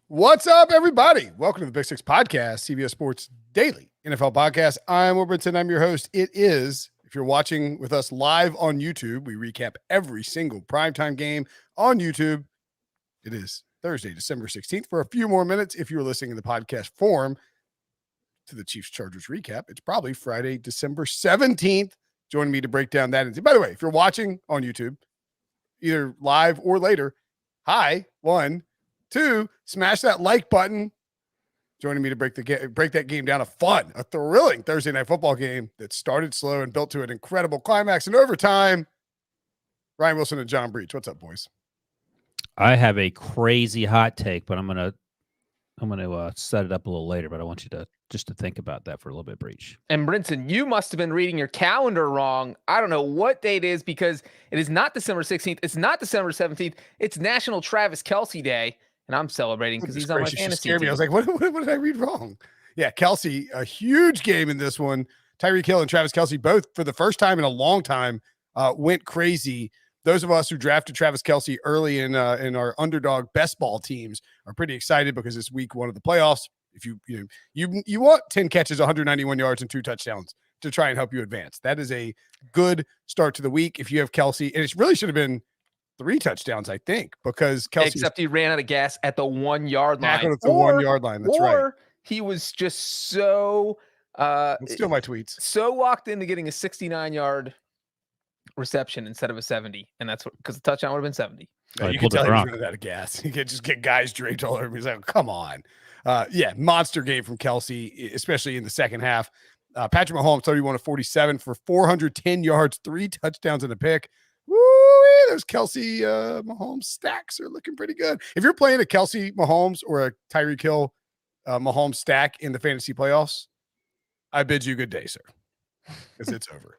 What's up, everybody? Welcome to the Big Six Podcast, CBS Sports Daily NFL Podcast. I'm Brinson. I'm your host. It is, if you're watching with us live on YouTube, we recap every single primetime game on YouTube. It is Thursday, December 16th. For a few more minutes, if you're listening in the podcast form to the Chiefs-Chargers recap, it's probably Friday, December 17th. Join me to break down that. And by the way, if you're watching on YouTube, either live or later, hi, 1, 2, smash that like button. Joining me to break that game down, a thrilling Thursday night football game that started slow and built to an incredible climax in overtime. Ryan Wilson and John Breech. What's up, boys? I have a crazy hot take, but I'm gonna set it up a little later. But I want you to just to think about that for a little bit, Breech. And Brinson, you must have been reading your calendar wrong. I don't know what date it is because it is not December 16th. It's not December 17th. It's National Travis Kelce Day. And I'm celebrating because he's on my fantasy team. I was like, what did I read wrong? Yeah, Kelce, a huge game in this one. Tyreek Hill and Travis Kelce, both for the first time in a long time, went crazy. Those of us who drafted Travis Kelce early in our underdog best ball teams are pretty excited because it's week 1 of the playoffs. If you want 10 catches, 191 yards, and 2 touchdowns to try and help you advance. That is a good start to the week if you have Kelce. And it really should have been 3 touchdowns, I think, because Kelce. Except he ran out of gas at the 1 yard line. At the 1 yard line. That's right. Or he was just so. Steal my tweets. So locked into getting a 69-yard reception instead of a 70, and that's what because the touchdown would have been 70. Yeah, you can tell he was running out of gas. You could just get guys draped all over him. He's like, come on. Yeah, monster game from Kelce, especially in the second half. Patrick Mahomes, 31-47 for 410 yards, 3 touchdowns and a pick. Woo! Those Kelce Mahomes stacks are looking pretty good. If you're playing a Kelce Mahomes or a Tyreek Hill Mahomes stack in the fantasy playoffs, I bid you good day, sir, because it's over.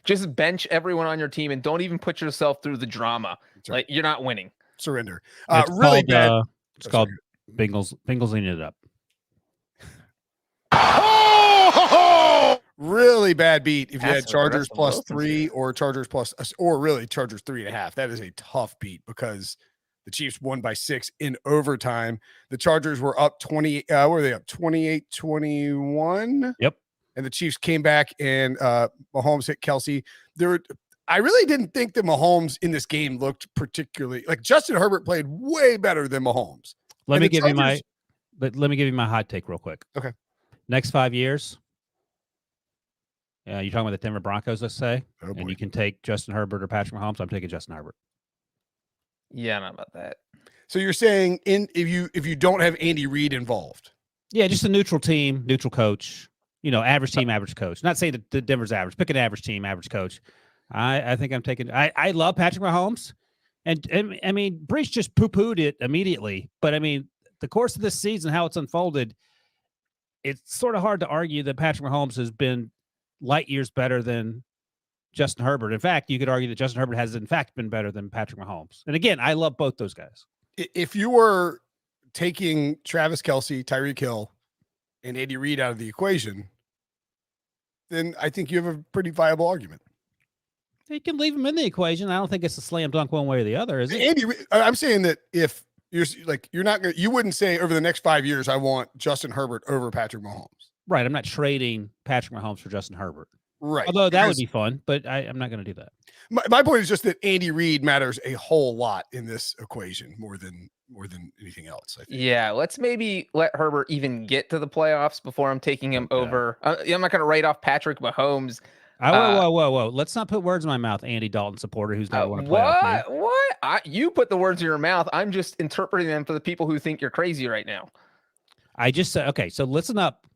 Just bench everyone on your team and don't even put yourself through the drama. Right. Like you're not winning. Surrender. It's really called, bad. It's called Bengals leaning it up. Really bad beat if you had That's Chargers plus Wilson 3 or Chargers plus, or really Chargers 3.5. That is a tough beat because the Chiefs won by 6 in overtime. The Chargers were up 20. Were they up 28-21? Yep. And the Chiefs came back and Mahomes hit Kelce. I really didn't think that Mahomes in this game looked particularly like Justin Herbert played way better than Mahomes. Let me give you my hot take real quick. Okay. Next 5 years. You're talking about the Denver Broncos, let's say, and you can take Justin Herbert or Patrick Mahomes. I'm taking Justin Herbert. Yeah, not about that. So you're saying if you don't have Andy Reid involved? Yeah, just a neutral team, neutral coach. Average team, average coach. Not saying that the Denver's average. Pick an average team, average coach. I think I'm taking. I love Patrick Mahomes, and I mean Breech just poo-pooed it immediately. But I mean the course of this season, how it's unfolded, it's sort of hard to argue that Patrick Mahomes has been light years better than Justin Herbert. In fact, you could argue that Justin Herbert has in fact been better than Patrick Mahomes. And again, I love both those guys. If you were taking Travis Kelce, Tyreek Hill, and Andy Reid out of the equation, then I think you have a pretty viable argument. You can leave him in the equation. I don't think it's a slam dunk one way or the other, is it? I'm saying that if you wouldn't say over the next 5 years, I want Justin Herbert over Patrick Mahomes. Right. I'm not trading Patrick Mahomes for Justin Herbert. Right. Although that would be fun, but I'm not going to do that. My point is just that Andy Reid matters a whole lot in this equation more than anything else, I think. Yeah, let's maybe let Herbert even get to the playoffs before I'm taking him over. I'm not going to write off Patrick Mahomes. Whoa. Let's not put words in my mouth, Andy Dalton supporter who's never won a playoff game. What? You put the words in your mouth. I'm just interpreting them for the people who think you're crazy right now. I just said, okay, so listen up.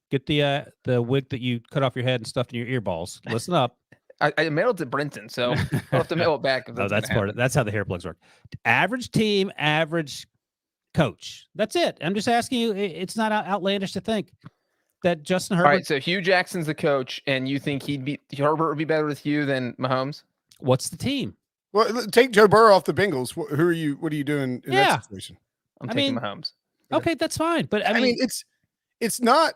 Get the wig that you cut off your head and stuffed in your earballs. Listen up. I mailed it to Brinson, so I'll have to mail it back. No, that's part of it. That's how the hair plugs work. Average team, average coach. That's it. I'm just asking you. It's not outlandish to think that Justin Herbert. All right, so Hugh Jackson's the coach, and you think Herbert would be better with you than Mahomes? What's the team? Well, take Joe Burrow off the Bengals. What are you doing in that situation? I'm taking Mahomes. Okay, that's fine. But I mean, it's not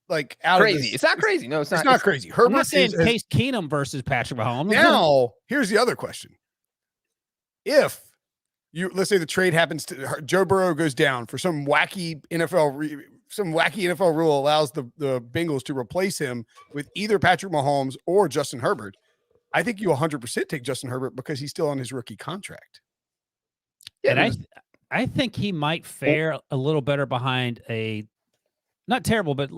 like out crazy. Of this, it's not crazy. No, it's not. It's not crazy. Herbert I'm not saying Case Keenum versus Patrick Mahomes. Now, here's the other question. If let's say the trade happens to Joe Burrow goes down for some wacky NFL rule allows the Bengals to replace him with either Patrick Mahomes or Justin Herbert. I think you 100% take Justin Herbert because he's still on his rookie contract. Yeah, and I think he might fare a little better behind a not terrible, but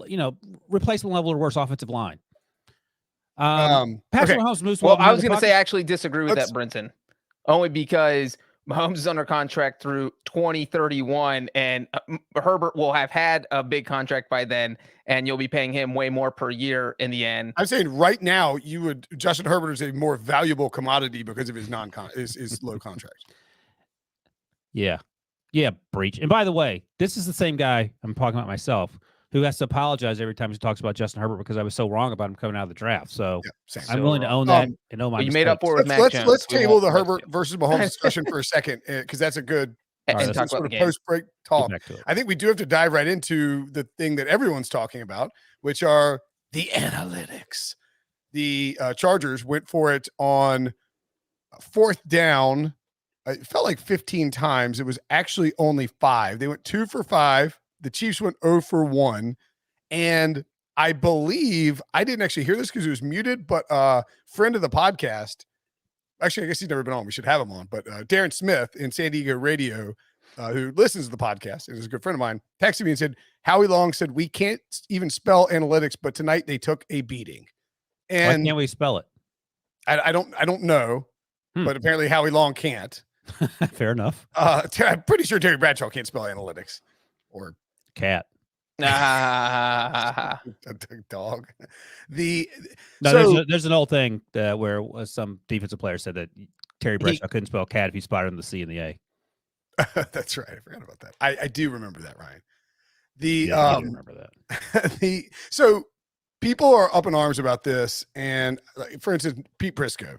replacement level or worse offensive line. Patrick Mahomes moves well. I was going to say I actually disagree with that, Brinson, only because Mahomes is under contract through 2031, and Herbert will have had a big contract by then, and you'll be paying him way more per year in the end. I'm saying right now, Justin Herbert is a more valuable commodity because of his his low contract. Yeah, Breech. And by the way, this is the same guy I'm talking about myself who has to apologize every time he talks about Justin Herbert because I was so wrong about him coming out of the draft. So I'm willing to own that and know my mistakes. You made up for it with Mac Jones. Let's table the Herbert versus Mahomes discussion for a second because that's a good talk sort of post-break talk. I think we do have to dive right into the thing that everyone's talking about, which are the analytics. The Chargers went for it on fourth down. It felt like 15 times. It was actually only 5. They went 2 for 5. The Chiefs went 0 for 1. And I believe I didn't actually hear this because it was muted, but friend of the podcast, actually, I guess he's never been on. We should have him on. But Darren Smith in San Diego radio, who listens to the podcast and is a good friend of mine, texted me and said, Howie Long said, we can't even spell analytics, but tonight they took a beating. And why can't we spell it? I don't know, but apparently Howie Long can't. Fair enough. I'm pretty sure Terry Bradshaw can't spell analytics or cat. A dog. There's an old thing where some defensive player said that Terry Bradshaw couldn't spell cat if he spotted on the C and the A. That's right. I forgot about that. I do remember that, Ryan. I remember that. So people are up in arms about this, and for instance, Pete Prisco.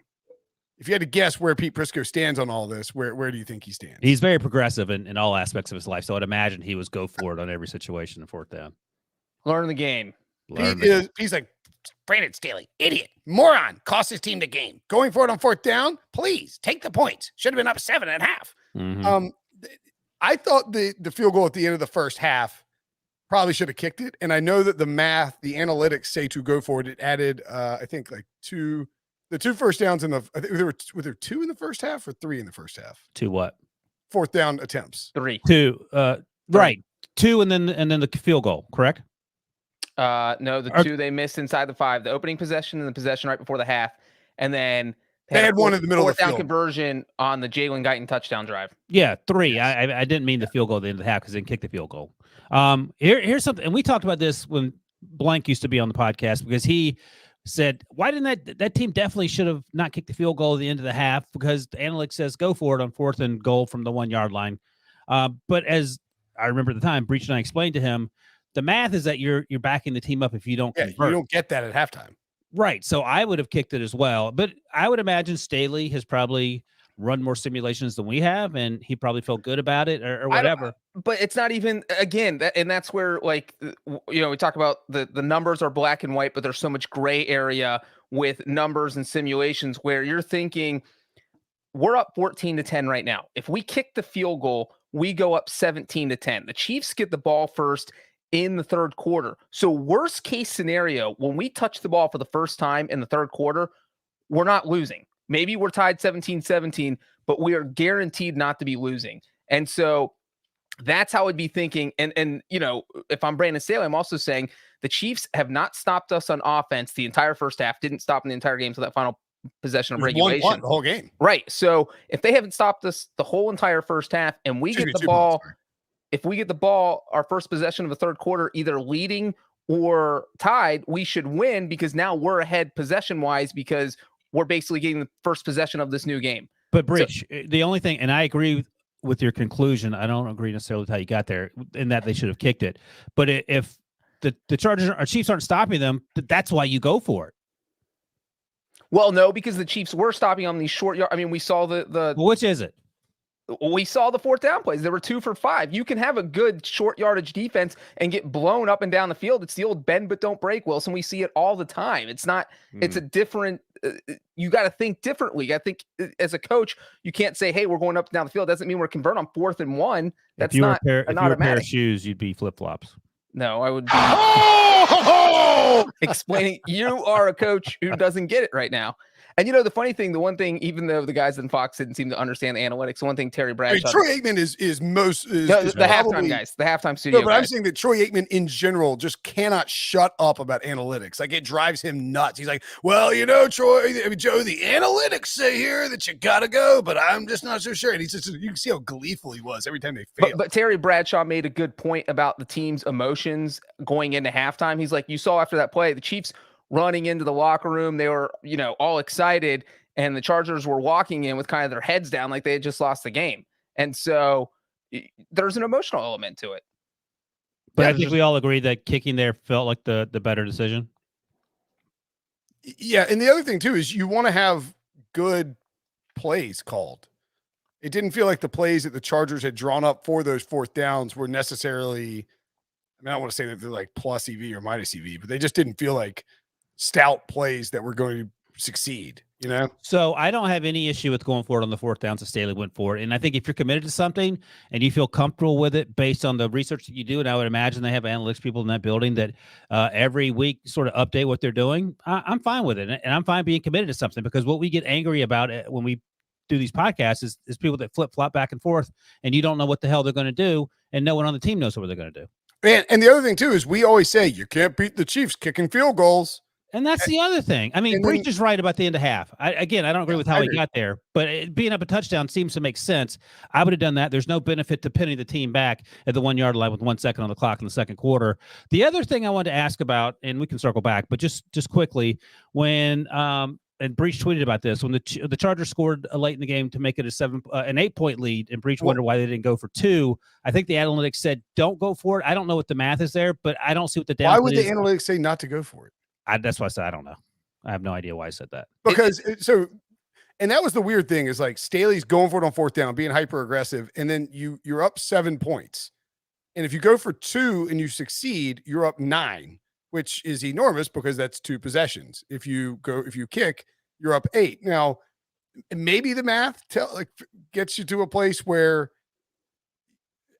If you had to guess where Pete Prisco stands on all this, where do you think he stands? He's very progressive in all aspects of his life, so I'd imagine he would go for it on every situation in fourth down. Learn the game. He's like, Brandon Staley, idiot, moron, cost his team the game. Going for it on fourth down, please take the points. Should have been up 7.5. Mm-hmm. I thought the field goal at the end of the first half probably should have kicked it, and I know that the analytics say to go for it. It added, I think, like the 2 first downs I think were there 2 in the first half or 3 in the first half? 2 what? Fourth down attempts. 3. 2. Right. 2 and then the field goal, correct? No, the 2 they missed inside the 5. The opening possession and the possession right before the half, and then they had one in the middle of the field. Fourth down conversion on the Jalen Guyton touchdown drive. Yeah, 3. Yes. I didn't mean the field goal at the end of the half because they didn't kick the field goal. Here's something, and we talked about this when Blank used to be on the podcast because he said, why didn't that team definitely should have not kicked the field goal at the end of the half because the analytics says go for it on 4th and goal from the 1-yard line. But as I remember at the time, Breech and I explained to him, the math is that you're backing the team up if you don't convert. You don't get that at halftime. Right. So I would have kicked it as well. But I would imagine Staley has probably run more simulations than we have, and he probably felt good about it or whatever. But it's not even, again, and that's where, like, we talk about the numbers are black and white, but there's so much gray area with numbers and simulations where you're thinking we're up 14-10 right now. If we kick the field goal, we go up 17-10. The Chiefs get the ball first in the third quarter. So worst case scenario, when we touch the ball for the first time in the third quarter, we're not losing. Maybe we're tied 17-17, but we are guaranteed not to be losing. And so that's how I'd be thinking. And if I'm Brandon Staley, I'm also saying the Chiefs have not stopped us on offense the entire first half, didn't stop in the entire game. So that final possession of regulation, the whole game. Right. So if they haven't stopped us the whole entire first half and we get the ball, if we get the ball, our first possession of the third quarter, either leading or tied, we should win because now we're ahead possession wise because we're basically getting the first possession of this new game. But Breech, the only thing, and I agree with your conclusion, I don't agree necessarily with how you got there, in that they should have kicked it. But if the Chargers or Chiefs aren't stopping them, that's why you go for it. Well, no, because the Chiefs were stopping on these short yard. I mean, we saw Well, which is it? We saw the fourth down plays. There were 2 for 5. You can have a good short yardage defense and get blown up and down the field. It's the old bend but don't break, Wilson. We see it all the time. It's not. It's a different you got to think differently. I think as a coach, you can't say, hey, we're going up and down the field. Doesn't mean we're converting on 4th and 1. That's if you not were an a pair of automatic. shoes, you'd be flip-flops. No, I would be explaining you are a coach who doesn't get it right now. And the funny thing, the one thing, even though the guys in Fox didn't seem to understand the analytics, the one thing Terry Bradshaw, Troy Aikman is the probably, halftime guys, the halftime studio. No, but guys. I'm saying that Troy Aikman in general just cannot shut up about analytics. Like, it drives him nuts. He's like, well, Troy, Joe, the analytics say here that you gotta go, but I'm just not so sure. And he's just, you can see how gleeful he was every time they failed. But Terry Bradshaw made a good point about the team's emotions going into halftime. He's like, you saw after that play, the Chiefs running into the locker room, they were, all excited, and the Chargers were walking in with kind of their heads down like they had just lost the game. And so there's an emotional element to it. But I think we all agree that kicking there felt like the better decision. Yeah, and the other thing too is you want to have good plays called. It didn't feel like the plays that the Chargers had drawn up for those 4th downs were necessarily, I don't want to say that they're like plus EV or minus EV, but they just didn't feel like stout plays that were going to succeed, So I don't have any issue with going forward on the 4th downs that Staley went for it. And I think if you're committed to something and you feel comfortable with it based on the research that you do, and I would imagine they have analytics people in that building that every week sort of update what they're doing, I'm fine with it. And I'm fine being committed to something, because what we get angry about when we do these podcasts is people that flip-flop back and forth, and you don't know what the hell they're going to do, and no one on the team knows what they're going to do. And the other thing too is we always say you can't beat the Chiefs kicking field goals. And that's the other thing. I mean, Breech is right about the end of half. I don't agree with how he got there, but being up a touchdown seems to make sense. I would have done that. There's no benefit to pinning the team back at the 1 yard line with 1 second on the clock in the second quarter. The other thing I wanted to ask about, and we can circle back, but just quickly, when and Breech tweeted about this, when the Chargers scored late in the game to make it an 8-point lead, and Breech wondered why they didn't go for 2. I think the analytics said don't go for it. I don't know what the math is there, but I don't see what the down. Why would the analytics say not to go for it? That's why I said I don't know. I have no idea why I said that. Because and that was the weird thing, is like Staley's going for it on 4th down, being hyper aggressive, and then you're up 7 points, and if you go for 2 and you succeed, you're up 9, which is enormous because that's 2 possessions. If you kick, you're up 8. Now, maybe the math gets you to a place where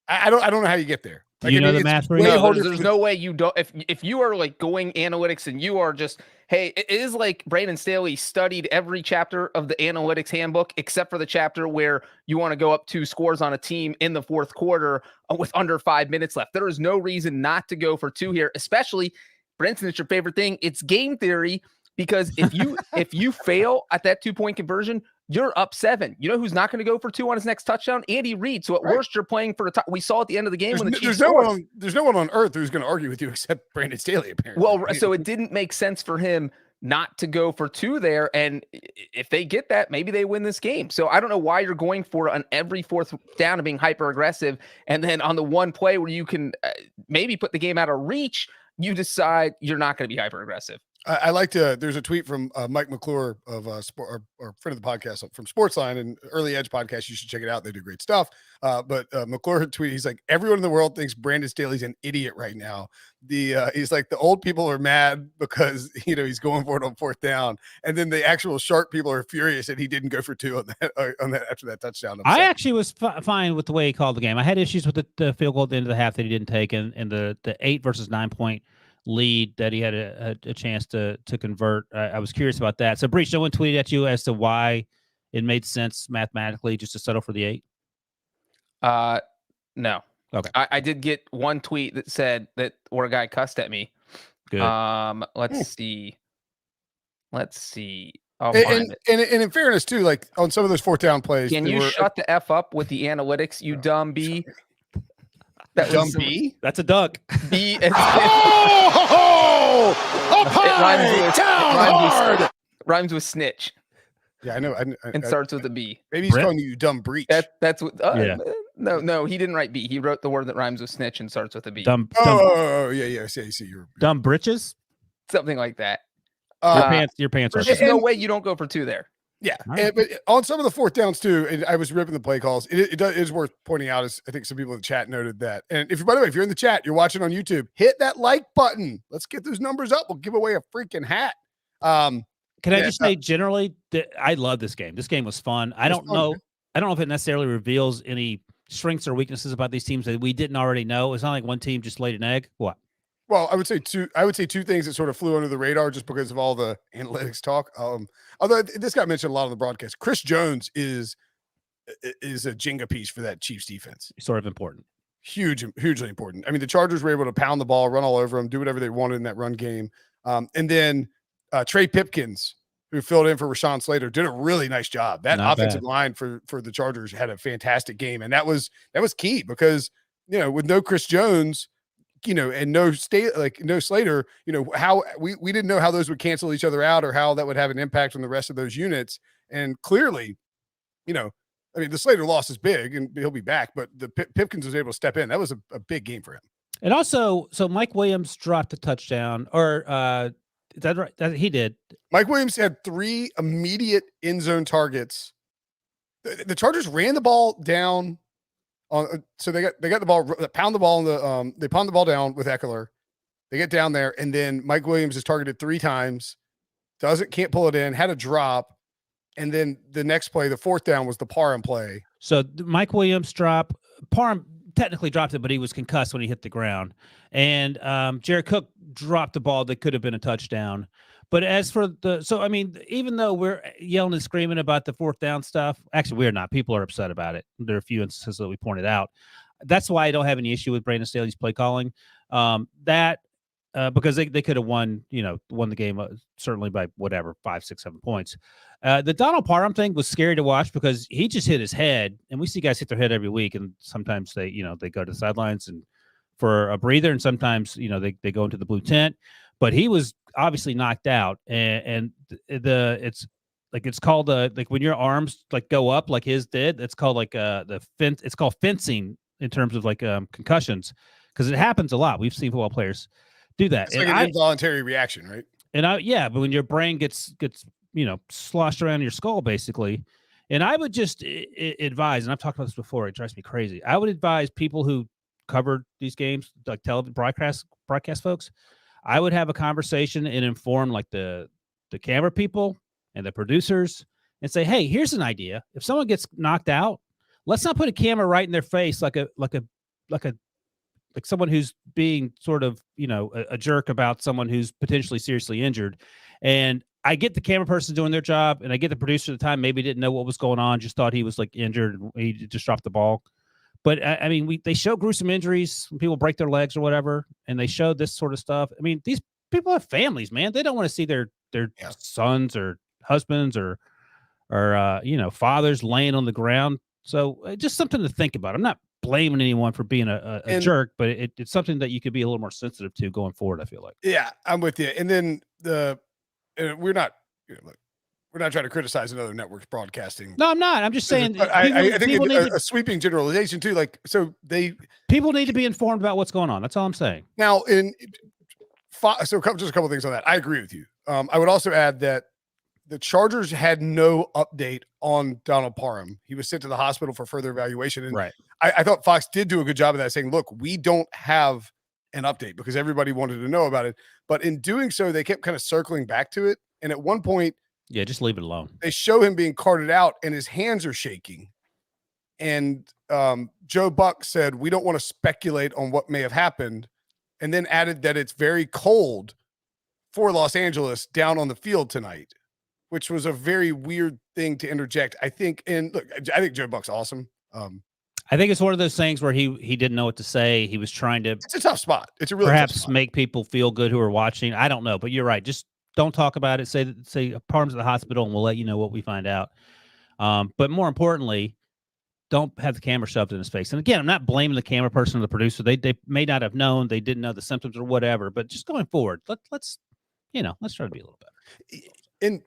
I don't know how you get there. Do you know the math? There's no way you don't. If you are like going analytics and you are just, hey, it is like Brandon Staley studied every chapter of the analytics handbook except for the chapter where you want to go up 2 scores on a team in the 4th quarter with under 5 minutes left. There is no reason not to go for 2 here, especially, Brinson, it's your favorite thing. It's game theory, because if you fail at that 2-point conversion, you're up 7. You know who's not going to go for 2 on his next touchdown? Andy Reid. So at worst, you're playing for a we saw at the end of the game when the Chiefs scored. There's no one on earth who's going to argue with you except Brandon Staley, apparently. Well, so it didn't make sense for him not to go for 2 there. And if they get that, maybe they win this game. So I don't know why you're going for on every 4th down and being hyper aggressive. And then on the one play where you can maybe put the game out of reach, you decide you're not going to be hyper aggressive. I like to. There's a tweet from Mike McClure of our friend of the podcast from Sportsline and Early Edge podcast. You should check it out. They do great stuff. But McClure tweeted, he's like, everyone in the world thinks Brandon Staley's an idiot right now. He's like, the old people are mad because he's going for it on 4th down, and then the actual sharp people are furious that he didn't go for 2 on that after that touchdown. I actually was fine with the way he called the game. I had issues with the field goal at the end of the half that he didn't take, and the 8 versus 9 point lead that he had a chance to convert. I was curious about that. So, Breech, no one tweeted at you as to why it made sense mathematically just to settle for the 8? No. Okay. I did get one tweet that said that where a guy cussed at me. Good. Let's see. And in fairness too, like on some of those 4th down plays, can you shut the F up with the analytics, you dumb B? That dumb B? That's a dunk. B. Up high, rhymes with snitch. Yeah, I know. And starts with a B. Maybe he's calling you dumb Breech. That's what. No, he didn't write B. He wrote the word that rhymes with snitch and starts with a B. Dumb. Yeah. I see. You're dumb britches. Something like that. Your pants. There's just no way you don't go for 2 there. Yeah, right. But on some of the 4th downs too, and I was ripping the play calls. It is worth pointing out, as I think some people in the chat noted that. And by the way, if you're in the chat, you're watching on YouTube, hit that like button. Let's get those numbers up. We'll give away a freaking hat. Can I just say generally that I love this game. This game was fun. I don't know if it necessarily reveals any strengths or weaknesses about these teams that we didn't already know. It's not like one team just laid an egg. What? Well, I would say two things that sort of flew under the radar just because of all the analytics talk. Although this got mentioned a lot on the broadcast, Chris Jones is a Jenga piece for that Chiefs defense. Sort of important. Hugely important. I mean, the Chargers were able to pound the ball, run all over them, do whatever they wanted in that run game. And then Trey Pipkins, who filled in for Rashawn Slater, did a really nice job. That offensive line for the Chargers had a fantastic game. And that was key because, with no Chris Jones, and no Slater, how we didn't know how those would cancel each other out or how that would have an impact on the rest of those units. And clearly, the Slater loss is big and he'll be back, but the Pipkins was able to step in. That was a big game for him. And also, so Mike Williams dropped a touchdown, or is that right? He did. Mike Williams had 3 immediate end zone targets. The Chargers ran the ball down. So they got the ball, pound the ball they pound the ball down with Eckler. They get down there, and then Mike Williams is targeted 3 times, can't pull it in, had a drop, and then the next play, the 4th down, was the Parham play. So Mike Williams Parham technically dropped it, but he was concussed when he hit the ground, and Jared Cook dropped the ball that could have been a touchdown. But as for even though we're yelling and screaming about the 4th down stuff, actually we're not. People are upset about it. There are a few instances that we pointed out. That's why I don't have any issue with Brandon Staley's play calling. Because they could have won the game certainly by whatever 5, 6, 7 points. The Donald Parham thing was scary to watch because he just hit his head, and we see guys hit their head every week, and sometimes they go to the sidelines and for a breather, and sometimes they go into the blue tent. But he was obviously knocked out, and it's called when your arms go up like his did. It's called it's called fencing in terms of concussions, because it happens a lot. We've seen football players do that. It's an involuntary reaction, right? But when your brain gets sloshed around your skull, basically. And I would just advise, and I've talked about this before, it drives me crazy. I would advise people who covered these games, like television broadcast folks, I would have a conversation and inform the camera people and the producers and say, hey, here's an idea. If someone gets knocked out, let's not put a camera right in their face like someone who's being sort of, a jerk about someone who's potentially seriously injured. And I get the camera person doing their job, and I get the producer at the time maybe didn't know what was going on, just thought he was injured and he just dropped the ball. But they show gruesome injuries when people break their legs or whatever, and they show this sort of stuff. I mean, these people have families, man. They don't want to see their sons or husbands or fathers laying on the ground. So just something to think about. I'm not blaming anyone for being a jerk, but it's something that you could be a little more sensitive to going forward, I feel like. Yeah, I'm with you. And then we're not trying to criticize another network's broadcasting. No, I'm not. I'm just saying. I think a sweeping generalization too. People need to be informed about what's going on. That's all I'm saying. Now, just a couple things on that. I agree with you. I would also add that the Chargers had no update on Donald Parham. He was sent to the hospital for further evaluation. And right. I thought Fox did do a good job of that, saying, look, we don't have an update because everybody wanted to know about it. But in doing so, they kept kind of circling back to it. And at one point, just leave it alone. They show him being carted out and his hands are shaking. And Joe Buck said, we don't want to speculate on what may have happened. And then added that it's very cold for Los Angeles down on the field tonight, which was a very weird thing to interject. I think Joe Buck's awesome. I think it's one of those things where he didn't know what to say. He was trying to. It's a tough spot. It's a really perhaps tough spot. Make people feel good who are watching. I don't know, but you're right. Just don't talk about it. Say Parham's at the hospital, and we'll let you know what we find out. But more importantly, don't have the camera shoved in his face. And again, I'm not blaming the camera person or the producer. They may not have known. They didn't know the symptoms or whatever. But just going forward, let's try to be a little better. And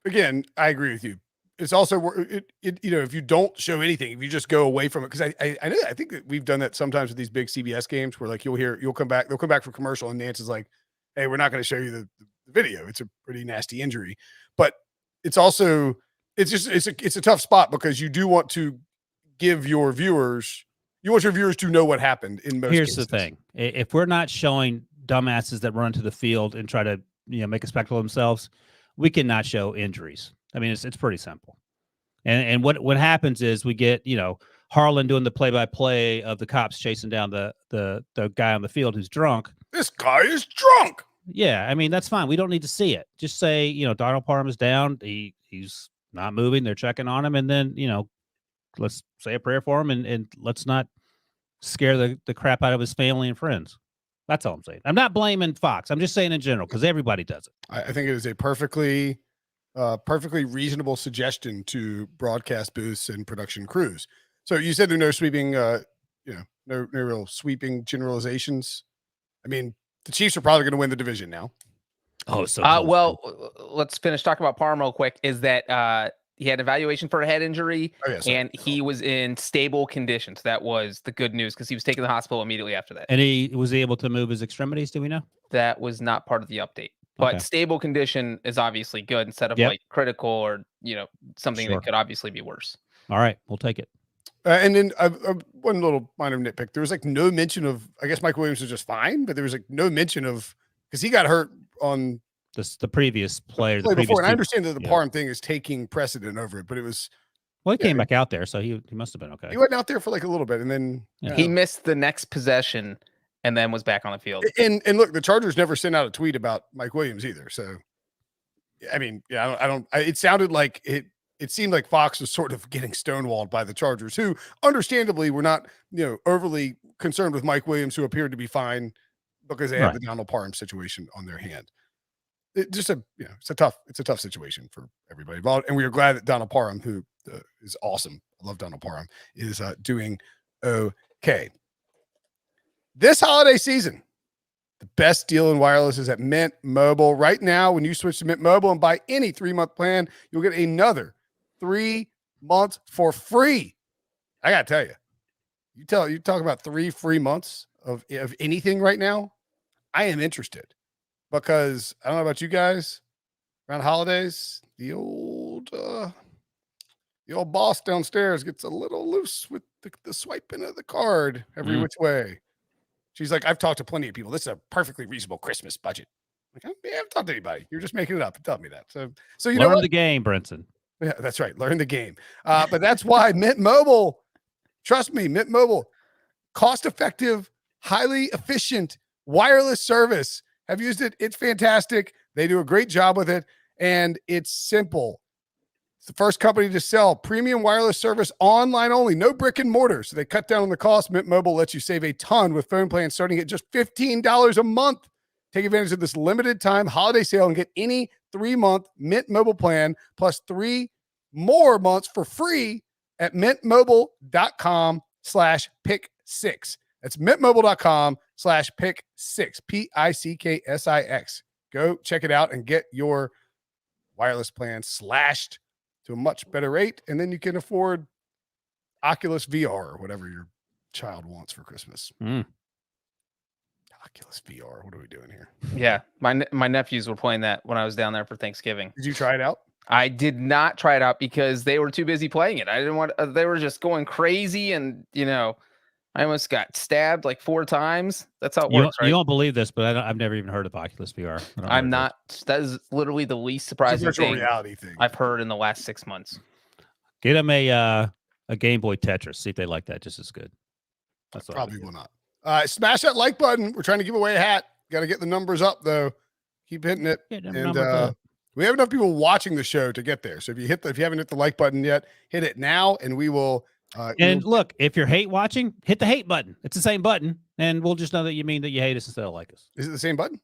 again, I agree with you. It's also if you don't show anything, if you just go away from it, because I think that we've done that sometimes with these big CBS games where they'll come back for commercial and Nance is like, hey, we're not going to show you the video. It's a pretty nasty injury, but it's also it's a tough spot because you do want to give your viewers to know what happened in most Here's cases. The thing. If we're not showing dumbasses that run to the field and try to make a spectacle of themselves, we cannot show injuries. I mean, it's pretty simple. And what happens is we get, Harlan doing the play-by-play of the cops chasing down the guy on the field who's drunk. This guy is drunk. Yeah, I mean, that's fine. We don't need to see it. Just say, Donald Parham is down. He's not moving. They're checking on him. And then, let's say a prayer for him and let's not scare the crap out of his family and friends. That's all I'm saying. I'm not blaming Fox. I'm just saying in general, because everybody does it. I think it is a perfectly reasonable suggestion to broadcast booths and production crews. So you said there are no sweeping, no real sweeping generalizations. I mean, the Chiefs are probably going to win the division now. Oh, so well, let's finish talking about Parham real quick. Is that he had evaluation for a head injury, and he was in stable conditions. That was the good news because he was taken to the hospital immediately after that. And he was able to move his extremities. Do we know? That was not part of the update. But stable condition is obviously good instead of like critical or something that could obviously be worse. All right, we'll take it. And then one little minor nitpick. There was like no mention of. I guess Mike Williams was just fine, but there was like no mention of because he got hurt on the previous player. The before. And I understand that the Parham thing is taking precedent over it, but it was. Well, he came back out there, so he must have been okay. He went out there for like a little bit, and then he missed the next possession. And then was back on the field. And look, the Chargers never sent out a tweet about Mike Williams either. So, I mean, it sounded like it seemed like Fox was sort of getting stonewalled by the Chargers, who understandably were not, overly concerned with Mike Williams, who appeared to be fine because they have the Donald Parham situation on their hand. It's a tough situation for everybody involved. And we are glad that Donald Parham, who is awesome, I love Donald Parham, is doing okay. This holiday season, the best deal in wireless is at Mint Mobile. Right now, when you switch to Mint Mobile and buy any 3-month plan, you'll get another 3 months for free. I got to tell you, you talk about 3 free months of anything right now. I am interested because I don't know about you guys around holidays, the old boss downstairs gets a little loose with the swiping of the card every which way. She's like, I've talked to plenty of people. This is a perfectly reasonable Christmas budget. I haven't talked to anybody. You're just making it up and telling me that. So you learn the game, Brinson. Yeah, that's right. Learn the game. But that's why Mint Mobile, trust me, Mint Mobile, cost-effective, highly efficient wireless service. Have used it. It's fantastic. They do a great job with it, and it's simple. It's the first company to sell premium wireless service online only, no brick and mortar. So they cut down on the cost. Mint Mobile lets you save a ton with phone plans starting at just $15 a month. Take advantage of this limited time holiday sale and get any 3-month Mint Mobile plan plus 3 more months for free at mintmobile.com/pick6. That's mintmobile.com/pick6, PICKSIX. Go check it out and get your wireless plan slashed to a much better rate, and then you can afford Oculus VR or whatever your child wants for Christmas. Oculus VR. What are we doing here? Yeah, my nephews were playing that when I was down there for Thanksgiving. Did you try it out? I did not try it out because they were too busy playing it. I didn't want. They were just going crazy, and I almost got stabbed like 4 times. That's how it works, right? You don't believe this, but I've never even heard of Oculus VR. I'm not. That is literally the least surprising reality thing I've heard in the last 6 months. Get them a Game Boy Tetris. See if they like that just as good. That's probably will not. Smash that like button. We're trying to give away a hat. Got to get the numbers up though. Keep hitting it. And we have enough people watching the show to get there. So if you haven't hit the like button yet, hit it now, and we will. And look, if you're hate watching, hit the hate button. It's the same button, and we'll just know that you mean that you hate us instead of like us. Is it the same button?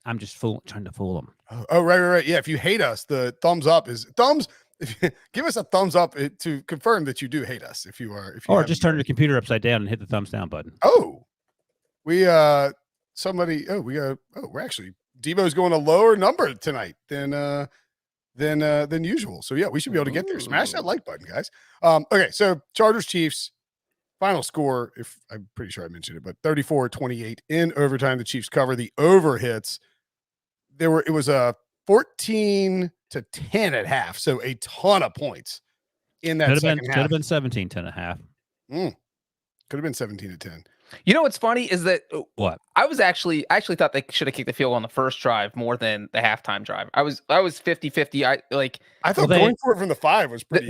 I'm just trying to fool them. Oh, right. Yeah, if you hate us, the thumbs up is thumbs. If you give us a thumbs up to confirm that you do hate us. If you or just turn your computer upside down and hit the thumbs down button. Oh, we're actually Devo's going a lower number tonight than usual. So yeah, we should be able to get there. Smash that like button, guys. Okay, so Chargers Chiefs final score, if I'm pretty sure I mentioned it, but 34-28 in overtime. The Chiefs cover. The over hits. It was a 14-10 at half, so a ton of points in that second half. Could have been 17-10 at half. Could have been 17-10. You know what's funny is that What? I actually thought they should have kicked the field goal on the first drive more than the halftime drive. I was 50-50. I thought going for it from the 5 was pretty.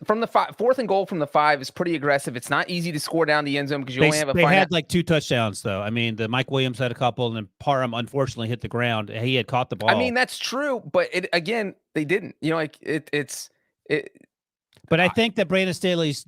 From the 4th and goal from the 5 is pretty aggressive. It's not easy to score down the end zone because you only have a. They had like 2 touchdowns though. I mean, the Mike Williams had a couple, and then Parham unfortunately hit the ground. He had caught the ball. I mean, that's true, but they didn't. You know, like it's. But I think that Brandon Staley's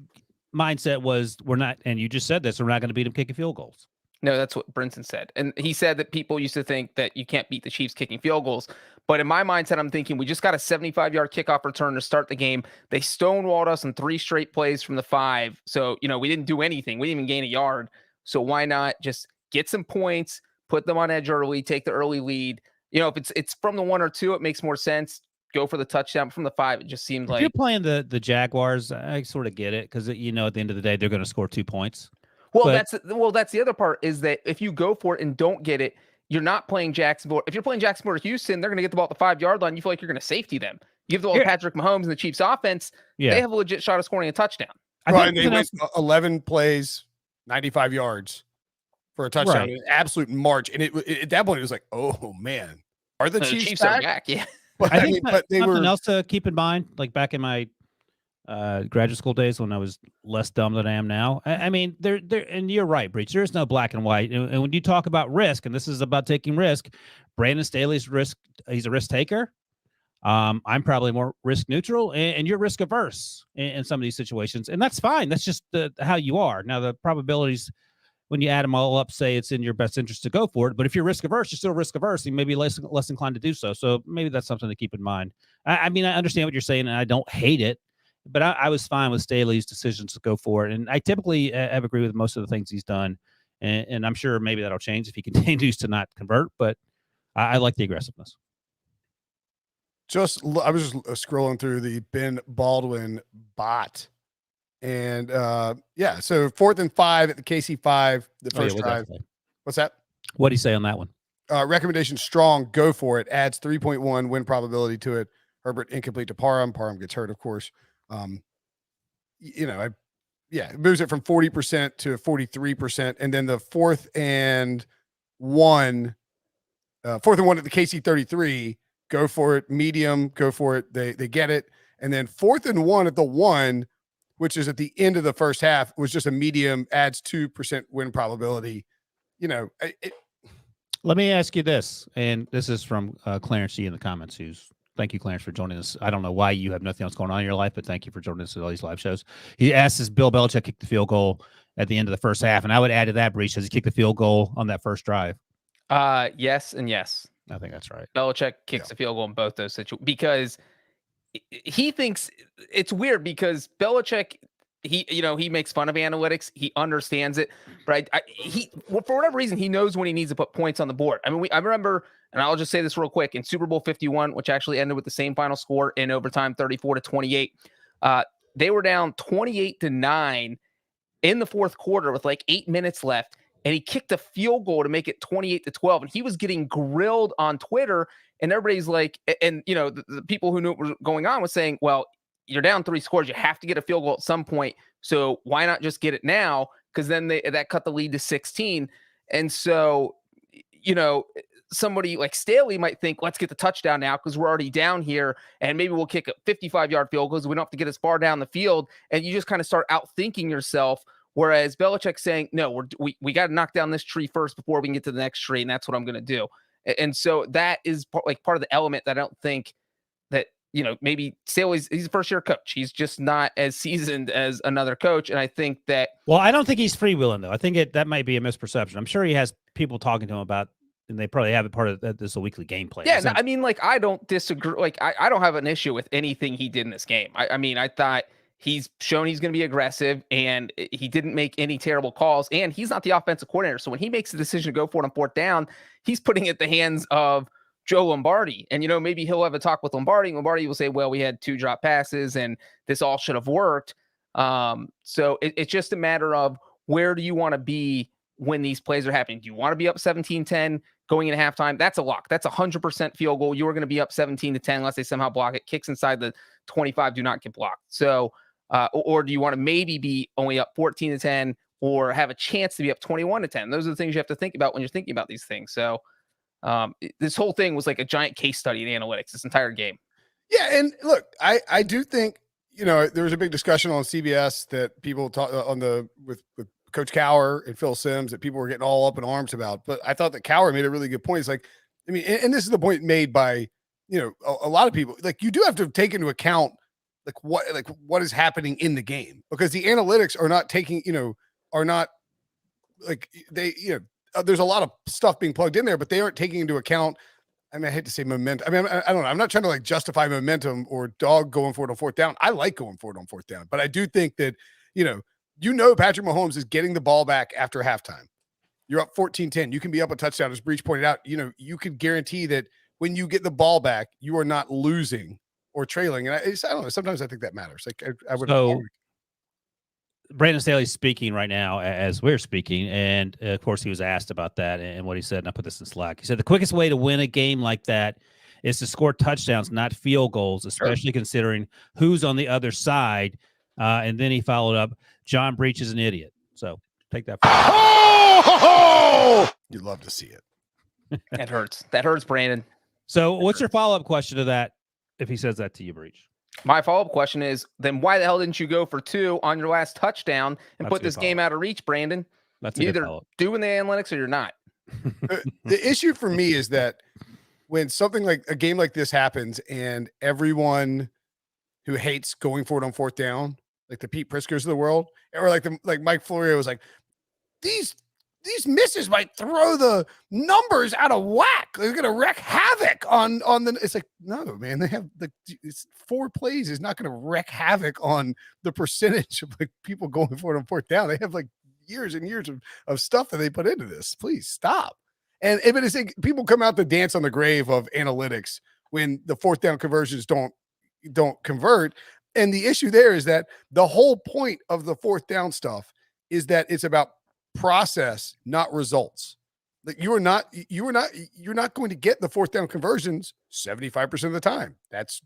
mindset was, we're not, and you just said this, we're not going to beat him kicking field goals. No, that's what Brinson said. And he said that people used to think that you can't beat the Chiefs kicking field goals. But in my mindset, I'm thinking we just got a 75-yard kickoff return to start the game. They stonewalled us on 3 straight plays from the 5. So, we didn't do anything. We didn't even gain a yard. So why not just get some points, put them on edge early, take the early lead. If it's from the 1 or 2, it makes more sense. Go for the touchdown. From the 5, it just seemed like. If you're playing the Jaguars, I sort of get it because, at the end of the day, they're going to score 2 points. Well, that's the other part is that if you go for it and don't get it, you're not playing Jacksonville. If you're playing Jacksonville or Houston, they're going to get the ball at the 5-yard line. You feel like you're going to safety them. You give the ball to Patrick Mahomes and the Chiefs offense. Yeah. They have a legit shot of scoring a touchdown. Right, they went 11 plays, 95 yards for a touchdown. Right. An absolute march. And at that point, it was like, oh, man. Are the Chiefs back? Are back? Yeah. But I think but they something else to keep in mind, like back in my graduate school days when I was less dumb than I am now. I mean, there, and you're right, Breech. There is no black and white. And when you talk about risk, and this is about taking risk, Brandon Staley's he's a risk taker. I'm probably more risk neutral, and you're risk averse in some of these situations, and that's fine. That's just how you are. Now, the probabilities, when you add them all up, say it's in your best interest to go for it. But if you're risk averse, you're still risk averse. You may be less inclined to do so. So maybe that's something to keep in mind. I mean, I understand what you're saying, and I don't hate it. But I was fine with Staley's decisions to go for it. And I typically have agreed with most of the things he's done. And I'm sure maybe that'll change if he continues to not convert. But I like the aggressiveness. I was just scrolling through the Ben Baldwin bot. And, so 4th and 5 at the KC 5, the first drive. What's that? What do you say on that one? Recommendation strong, go for it. Adds 3.1 win probability to it. Herbert incomplete to Parham. Parham gets hurt, of course. It moves it from 40% to 43%. And then the 4th and 1 at the KC 33, go for it. Medium, go for it. They get it. And then 4th and 1 at the 1, which is at the end of the first half, was just a medium, adds 2% win probability. Let me ask you this, and this is from Clarence G in the comments, thank you, Clarence, for joining us. I don't know why you have nothing else going on in your life, but thank you for joining us at all these live shows. He asked, does Bill Belichick kick the field goal at the end of the first half? And I would add to that, Breech, does he kick the field goal on that first drive? Yes and yes. I think that's right. Belichick kicks the field goal in both those situations because he thinks it's weird because Belichick, he makes fun of analytics. He understands it, but for whatever reason, he knows when he needs to put points on the board. I mean, I remember, and I'll just say this real quick, in Super Bowl 51, which actually ended with the same final score in overtime, 34-28, they were down 28-9 in the fourth quarter with like 8 minutes left, and he kicked a field goal to make it 28-12, and he was getting grilled on Twitter, and everybody's like, and the people who knew what was going on was saying, well, you're down 3 scores. You have to get a field goal at some point. So why not just get it now? Because then that cut the lead to 16. And so, somebody like Staley might think, let's get the touchdown now because we're already down here. And maybe we'll kick a 55-yard field goal because we don't have to get as far down the field. And you just kind of start outthinking yourself. Whereas Belichick's saying, no, we got to knock down this tree first before we can get to the next tree. And that's what I'm going to do. And so that is part of the element that I don't think that, maybe Staley's, he's a first-year coach. He's just not as seasoned as another coach. And I think that... Well, I don't think he's freewheeling, though. I think that might be a misperception. I'm sure he has people talking to him about, and they probably have it part of this a weekly game plan. Yeah, I mean, I don't disagree. I don't have an issue with anything he did in this game. I mean, I thought he's shown he's going to be aggressive, and he didn't make any terrible calls, and he's not the offensive coordinator. So when he makes the decision to go for it on 4th down, he's putting it in the hands of Joe Lombardi. And, maybe he'll have a talk with Lombardi. Lombardi will say, well, we had 2 drop passes and this all should have worked. So it's just a matter of where do you want to be when these plays are happening? Do you want to be up 17-10 going into halftime? That's a lock. That's 100% field goal. You are going to be up 17-10 unless they somehow block it. Kicks inside the 25 do not get blocked. So, or do you want to maybe be only up 14-10 or have a chance to be up 21-10. Those are the things you have to think about when you're thinking about these things. So this whole thing was like a giant case study in analytics, this entire game. Yeah, and look, I do think, there was a big discussion on CBS that people talk with Coach Cowher and Phil Simms that people were getting all up in arms about. But I thought that Cowher made a really good point. It's like, I mean, and this is the point made by, a lot of people. Like, you do have to take into account what is happening in the game, because the analytics are not taking, are not like they, there's a lot of stuff being plugged in there, but they aren't taking into account. I mean, I hate to say momentum. I mean, I don't know. I'm not trying to like justify momentum or dog going for it on fourth down. I like going for it on fourth down, but I do think that, Patrick Mahomes is getting the ball back after halftime. You're up 14-10. You can be up a touchdown, as Breech pointed out. You can guarantee that when you get the ball back, you are not losing or trailing. And I don't know. Sometimes I think that matters. Like I would. So Brandon Staley's speaking right now as we're speaking, and of course he was asked about that and what he said, and I put this in Slack. He said the quickest way to win a game like that is to score touchdowns, not field goals, especially considering who's on the other side. And then he followed up, John Breech is an idiot. So take that. You'd love to see it. That hurts. That hurts, Brandon. So what's your follow-up question to that if he says that to you, Breech? My follow-up question is, then why the hell didn't you go for 2 on your last touchdown and put this game out of reach, Brandon? That's you're either doing the analytics or you're not. The issue for me is that when something like a game like this happens and everyone who hates going for it on fourth down, like the Pete Priskers of the world, or like Mike Florio was like, these misses might throw the numbers out of whack. They're going to wreak havoc on the. It's like, no, man. They have it's 4 plays is not going to wreak havoc on the percentage of like people going for it on fourth down. They have like years and years of stuff that they put into this. Please stop. And if it is like, people come out to dance on the grave of analytics when the fourth down conversions don't convert. And the issue there is that the whole point of the fourth down stuff is that it's about process, not results. Like you're not going to get the fourth down conversions 75% of the time. That's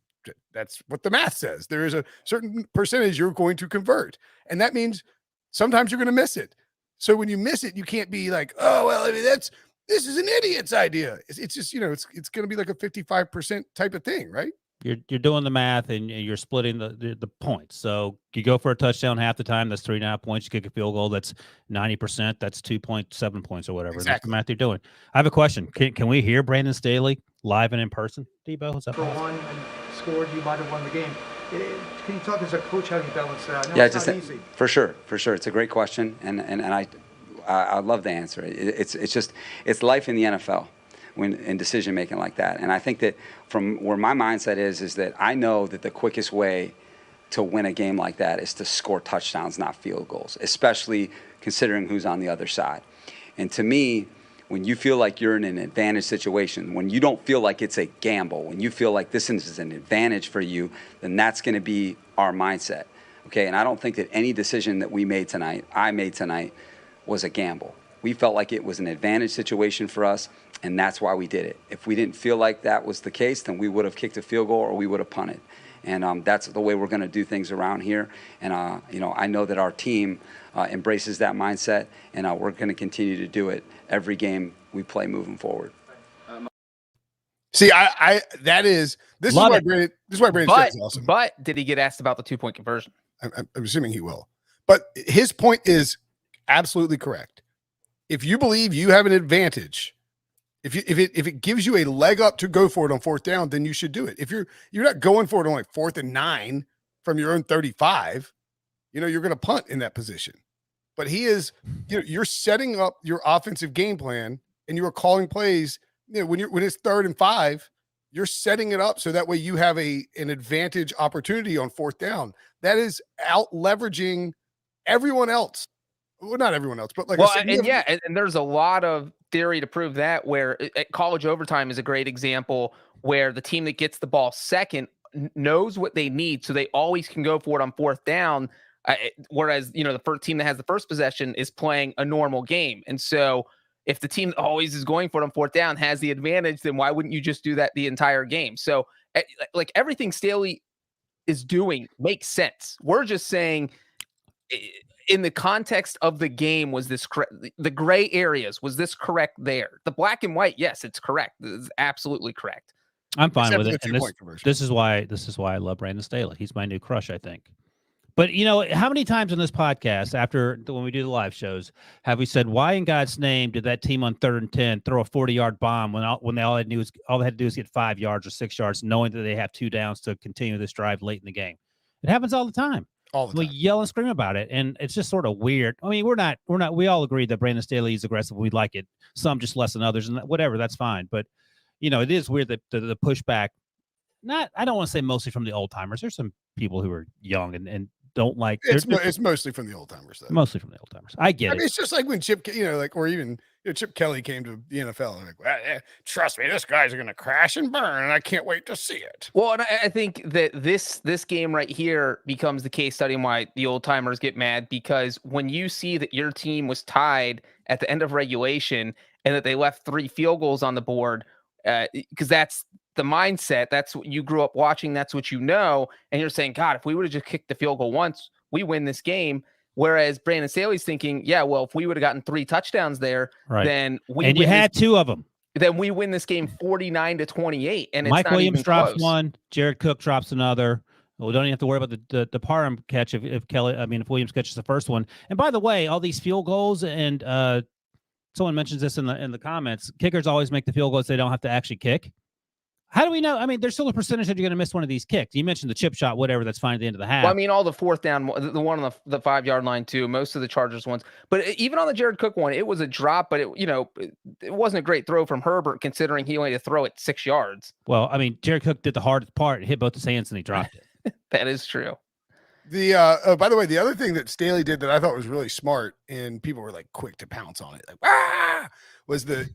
what the math says. There is a certain percentage you're going to convert, and that means sometimes you're going to miss it. So when you miss it, you can't be like, oh well, I mean this is an idiot's idea. It's just it's going to be like a 55% type of thing, right? You're doing the math and you're splitting the points. So you go for a touchdown half the time, that's 3.5 points. You kick a field goal, that's 90%, that's 2.7 points or whatever. Exactly. That's the math you're doing. I have a question. Can we hear Brandon Staley live and in person? Debo, is that for one and scored, you might have won the game. Can you talk as a coach how you balance that? Yeah, it's not easy. For sure. It's a great question, and I love the answer. It's life in the NFL. When in decision making like that. And I think that from where my mindset is that I know that the quickest way to win a game like that is to score touchdowns, not field goals, especially considering who's on the other side. And to me, when you feel like you're in an advantage situation, when you don't feel like it's a gamble, when you feel like this is an advantage for you, then that's going to be our mindset. Okay, and I don't think that any decision that I made tonight, was a gamble. We felt like it was an advantage situation for us, and that's why we did it. If we didn't feel like that was the case, then we would have kicked a field goal or we would have punted. And that's the way we're going to do things around here. And, I know that our team embraces that mindset, and we're going to continue to do it every game we play moving forward. See, this is why Brandon's awesome. But did he get asked about the 2-point conversion? I'm assuming he will. But his point is absolutely correct. If you believe you have an advantage, if it gives you a leg up to go for it on fourth down, then you should do it. If you're not going for it on like 4th and 9 from your own 35, you're going to punt in that position. But you're setting up your offensive game plan and you are calling plays. When it's 3rd and 5, you're setting it up so that way you have an advantage opportunity on fourth down. That is out leveraging everyone else. Well, not everyone else, but and there's a lot of theory to prove that, where at college overtime is a great example where the team that gets the ball second knows what they need, so they always can go for it on fourth down. Whereas, the first team that has the first possession is playing a normal game. And so if the team always is going for it on fourth down has the advantage, then why wouldn't you just do that the entire game? So like everything Staley is doing makes sense. We're just saying in the context of the game, was this correct? The gray areas, was this correct there? The black and white, yes, it's correct. It's absolutely correct. I'm fine Except with for the it. And two-point conversion. this is why I love Brandon Staley. He's my new crush, I think. But how many times on this podcast, when we do the live shows, have we said, why in God's name did that team on 3rd and 10 throw a 40-yard bomb when all they had to do is get 5 yards or 6 yards, knowing that they have 2 downs to continue this drive late in the game? It happens all the time. All the time. We yell and scream about it, and it's just sort of weird. I mean, we all agree that Brandon Staley is aggressive. We like it. Some just less than others, and whatever, that's fine. But it is weird that the pushback. I don't want to say mostly from the old timers. There's some people who are young and don't like. It's mostly from the old timers, though. Mostly from the old timers. I get it. I mean, it's just like when Chip, or even Chip Kelly came to the NFL. And like, well, trust me, this guy's going to crash and burn, and I can't wait to see it. Well, and I think that this game right here becomes the case study on why the old timers get mad, because when you see that your team was tied at the end of regulation and that they left 3 field goals on the board, because that's the mindset. That's what you grew up watching. That's what and you're saying, God, if we would have just kicked the field goal once, we win this game. Whereas Brandon Staley's thinking, yeah, well, if we would have gotten 3 touchdowns there, then you had 2 of them. Then we win this game 49-28. And Mike Williams drops close. 1, Jared Cook drops another. We don't even have to worry about the Parham catch if Williams catches the first one. And by the way, all these field goals, and someone mentions this in the comments, kickers always make the field goals they don't have to actually kick. How do we know? I mean, there's still a percentage that you're going to miss one of these kicks. You mentioned the chip shot, whatever, that's fine at the end of the half. Well, I mean, all the 4th down, the one on the 5-yard line too, most of the Chargers ones. But even on the Jared Cook one, it was a drop, but it wasn't a great throw from Herbert considering he only had to throw it 6 yards. Well, I mean, Jared Cook did the hardest part, hit both his hands, and he dropped it. That is true. By the way, the other thing that Staley did that I thought was really smart, and people were like quick to pounce on it, like, was the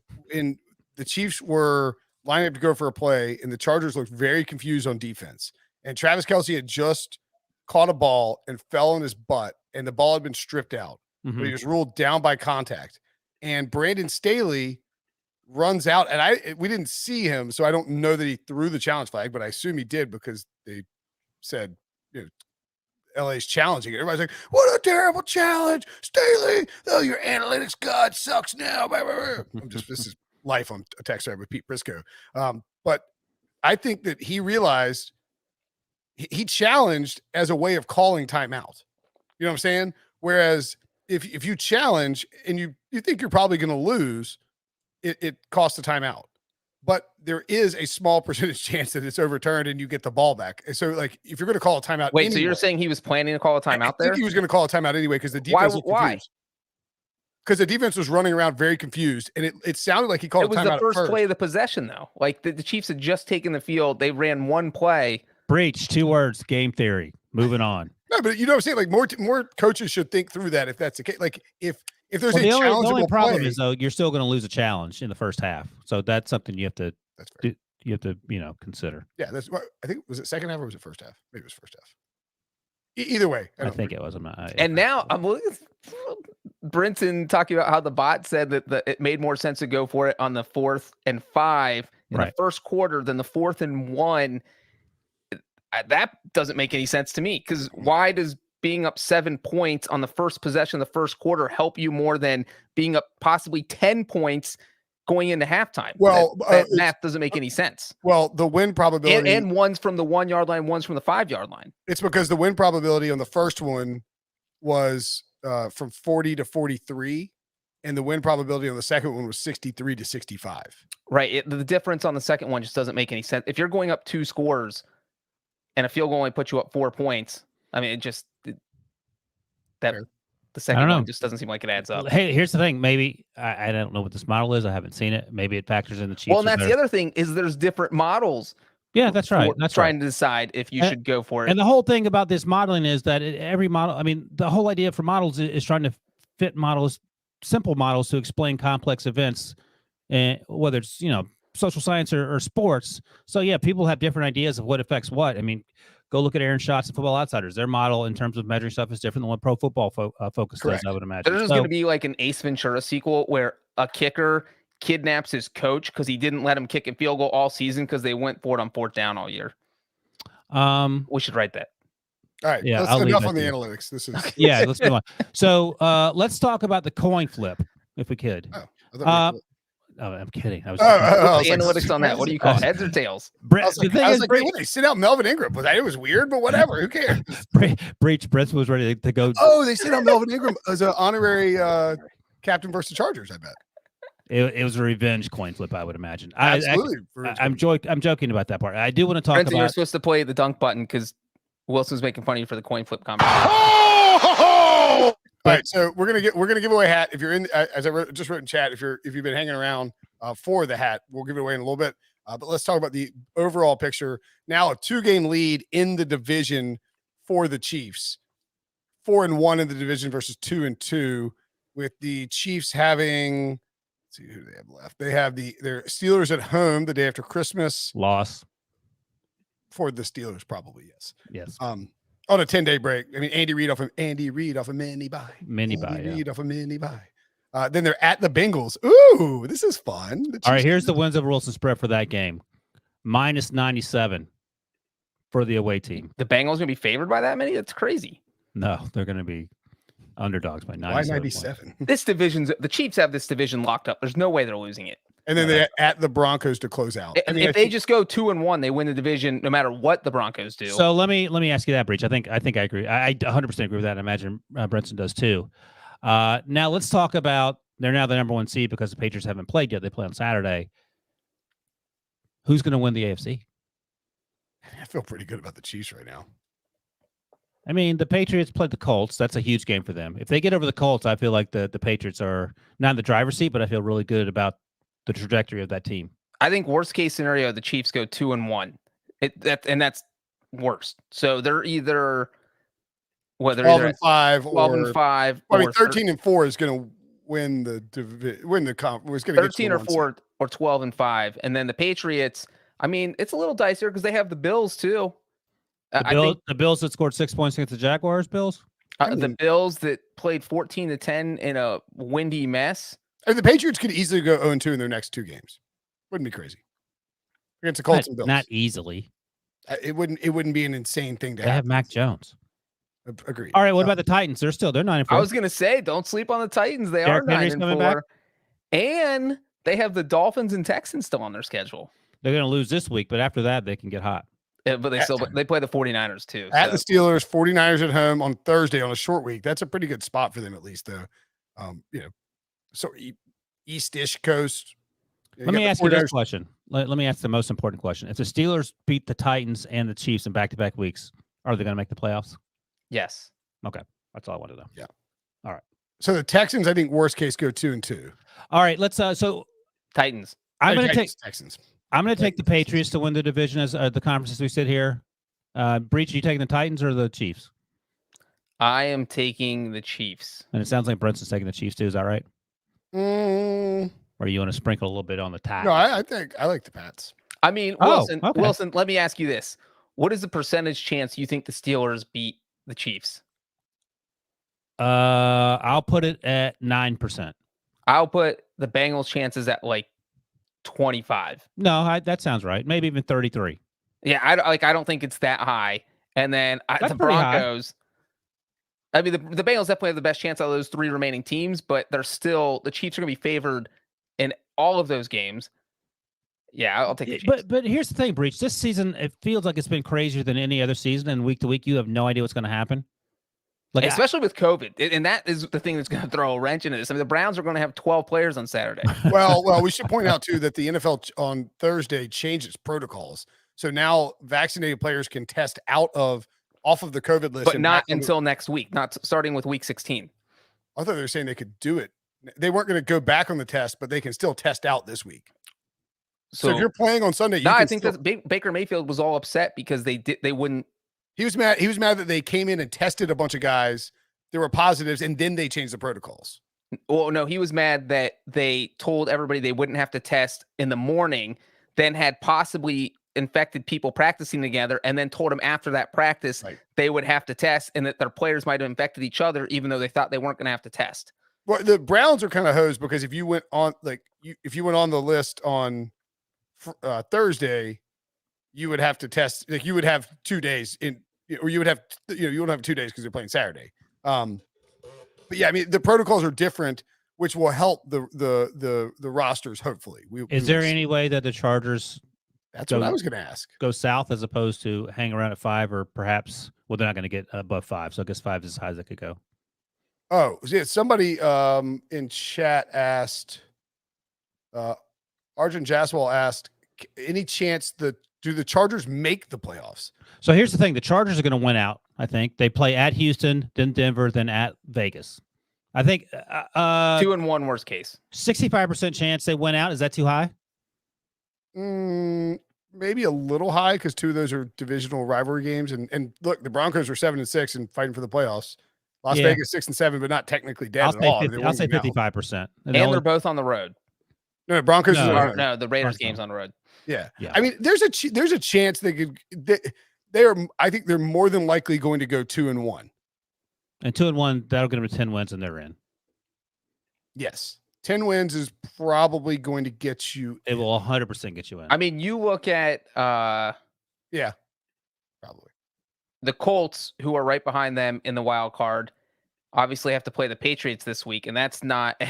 Chiefs were lining up to go for a play, and the Chargers looked very confused on defense. And Travis Kelce had just caught a ball and fell on his butt, and the ball had been stripped out. Mm-hmm. But he was ruled down by contact. And Brandon Staley runs out, and we didn't see him, so I don't know that he threw the challenge flag, but I assume he did because they said, LA's challenging it. Everybody's like, what a terrible challenge, Staley. Oh, your analytics god sucks now. This is life on a text thread with Pete Briscoe. But I think that he realized he challenged as a way of calling timeout. You know what I'm saying? Whereas if you challenge and you think you're probably going to lose, it costs a timeout. But there is a small percentage chance that it's overturned and you get the ball back. And so, like, if you're going to call a timeout, so you're saying he was planning to call a timeout there? I think he was going to call a timeout anyway because the defense was confused. Why? Because the defense was running around very confused, and it sounded like he called a timeout. It was the first play of the possession, though. Like the Chiefs had just taken the field, they ran one play. Breech, 2 words, game theory. Moving on. No, but you know what I'm saying? Like more coaches should think through that if that's the case. Like if there's a challengeable the only problem play, is though you're still going to lose a challenge in the first half, so that's something you have to. That's fair. You have to consider. Yeah, that's. I think was it second half or was it first half? Maybe it was first half. Either way, I think it was. And now I'm looking at Brinson talking about how the bot said that it made more sense to go for it on the 4th and 5 in the first quarter than the 4th and 1. That doesn't make any sense to me, because why does being up 7 points on the first possession of the first quarter help you more than being up possibly 10 points going into halftime? Well, that math doesn't make any sense. Well, the win probability and one's from the 1 yard line, one's from the 5 yard line. It's because the win probability on the first one was from 40 to 43, and the win probability on the second one was 63 to 65. Right. The difference on the second one just doesn't make any sense. If you're going up 2 scores and a field goal only puts you up 4 points, I mean, the second one just doesn't seem like it adds up. Hey, here's the thing. Maybe I don't know what this model is. I haven't seen it. Maybe it factors in the Chiefs. Well, and that's the other thing is there's different models. Yeah, that's right. That's trying to decide if you should go for it. And the whole thing about this modeling is that every model, I mean, the whole idea for models is trying to fit simple models to explain complex events, and whether it's, social science or sports. So yeah, people have different ideas of what affects what. I mean, go look at Aaron Schatz and Football Outsiders. Their model in terms of measuring stuff is different than what Pro Football Focus does, I would imagine. There's going to be like an Ace Ventura sequel where a kicker kidnaps his coach because he didn't let him kick a field goal all season because they went for it on 4th down all year. We should write that. All right. Yeah, Let's I'll leave enough that on the to you. analytics. This is Yeah, let's move on. So let's talk about the coin flip, if we could. Oh, I thought Oh, I'm kidding. I was. I What's was the like, analytics on that? What do you call it? Heads or tails? I was The like, thing is, wait, what, they sit out Melvin Ingram, but it was weird, but whatever. Who cares? Breech was ready to go. Oh, they sit out Melvin Ingram as an honorary captain versus Chargers, I bet. It was a revenge coin flip, I would imagine. Absolutely. I'm joking about that part. I do want to talk Brinson, you're about. supposed to play the dunk button because Wilson's making fun of you for the coin flip conversation. Oh! All right, so we're gonna give away a hat. If you're in, as I just wrote in chat, if you've been hanging around for the hat, we'll give it away in a little bit. But let's talk about the overall picture. Now a 2-game lead in the division for the Chiefs, 4-1 in the division versus 2-2, with the Chiefs having. Let's see who they have left. They have their Steelers at home the day after Christmas. Loss. For the Steelers, probably yes. Yes. On a 10-day break. I mean, Andy Reid off a mini bye. Reid off a mini bye. Then they're at the Bengals. Ooh, this is fun. All right, here's the wins over Wilson spread for that game. -97 for the away team. The Bengals gonna be favored by that many? That's crazy. No, they're going to be underdogs by 97. Why 97? This division's the Chiefs have this division locked up. There's no way they're losing it. And then they're at the Broncos to close out. If they just go 2-1, they win the division no matter what the Broncos do. So let me ask you that, Breech. I think I agree. I 100% agree with that. I imagine Brinson does too. Now let's talk about they're now the number 1 seed because the Patriots haven't played yet. They play on Saturday. Who's going to win the AFC? I feel pretty good about the Chiefs right now. I mean, the Patriots played the Colts. That's a huge game for them. If they get over the Colts, I feel like the Patriots are not in the driver's seat, but I feel really good about the trajectory of that team. I think worst case scenario, the Chiefs go 2-1. That's worst. So they're either 12-5 12-5. I mean, 13-4 is going to win the comp. Was going to 13 or 4 or 12-5, and then the Patriots. I mean, it's a little dicier because they have the Bills too. The Bills that scored 6 points against the Jaguars. Bills. The Bills that played 14-10 in a windy mess. I mean, the Patriots could easily go 0-2 in their next 2 games. Wouldn't be crazy against the Colts and Bills. Not easily. It wouldn't be an insane thing to They have Mac Jones. Agreed. All right. What about the Titans? They're 9-4. I was gonna say, don't sleep on the Titans. They are 9-4, and they have the Dolphins and Texans still on their schedule. They're going to lose this week, but after that, they can get hot. Yeah, but they play the 49ers too. At the Steelers, 49ers at home on Thursday on a short week. That's a pretty good spot for them at least, though. So East-ish coast. Let me ask you this question. Let me ask the most important question. If the Steelers beat the Titans and the Chiefs in back-to-back weeks, are they going to make the playoffs? Yes. Okay. That's all I wanted to know. Yeah. All right. So the Texans, I think, worst case, go 2-2. All right. Let's so Titans. I'm going to take Texans. I'm going to take the Patriots to win the division as the conference as we sit here. Breech, are you taking the Titans or the Chiefs? I am taking the Chiefs. And it sounds like Brinson's taking the Chiefs too. Is that right? Or you want to sprinkle a little bit on the top? No, I think I like the Pats. I mean, Wilson, Wilson, let me ask you this. What is the percentage chance you think the Steelers beat the Chiefs? I'll put it at 9%. I'll put the Bengals chances at like 25. No, that sounds right. Maybe even 33. Yeah, I don't think it's that high. And then the Broncos. I mean, the Bengals definitely have the best chance out of those 3 remaining teams, but they're still the Chiefs are going to be favored in all of those games. Yeah, I'll take the Chiefs. But here's the thing, Breech. This season, it feels like it's been crazier than any other season, and week to week, you have no idea what's going to happen. Like, especially with COVID, and that is the thing that's going to throw a wrench into this. I mean, the Browns are going to have 12 players on Saturday. Well, we should point out too that the NFL on Thursday changed its protocols, so now vaccinated players can test off of the COVID list, but not until next week. Not starting with week 16. I thought they were saying they could do it. They weren't going to go back on the test, but they can still test out this week. So if you're playing on Sunday, I think that Baker Mayfield was all upset because they wouldn't. He was mad. He was mad that they came in and tested a bunch of guys. There were positives, and then they changed the protocols. Well, no, he was mad that they told everybody they wouldn't have to test in the morning, then had possibly infected people practicing together, and then told them after that practice they would have to test, and that their players might have infected each other, even though they thought they weren't going to have to test. Well, the Browns are kind of hosed because if you went on if you went on the list on Thursday, you would have to test. Like you would have 2 days in. or you would have, you won't have 2 days because they're playing Saturday. But yeah, I mean, the protocols are different, which will help the rosters. Hopefully, Is there any way that the Chargers? That's what I was going to ask. Go south as opposed to hang around at 5, or perhaps, well, they're not going to get above 5. So I guess 5 is as high as they could go. Oh, yeah. Somebody in chat asked, Arjun Jaswal asked, any chance do the Chargers make the playoffs? So here's the thing. The Chargers are going to win out. I think they play at Houston, then Denver, then at Vegas. I think 2-1 worst case. 65% chance they win out. Is that too high? Maybe a little high because 2 of those are divisional rivalry games. And look, the Broncos are 7-6 and fighting for the playoffs. Las Vegas 6-7, but not technically dead at all. I'll say 55%. And they're both on the road. No, Broncos. No, the Raiders game's on the road. Yeah. I mean, there's a chance they could. They are. I think they're more than likely going to go 2-1. And 2-1, that'll get them to 10 wins, and they're in. Yes, 10 wins is probably going to get you. It will 100% get you in. I mean, you look at yeah, probably the Colts, who are right behind them in the wild card. Obviously, have to play the Patriots this week, and that's not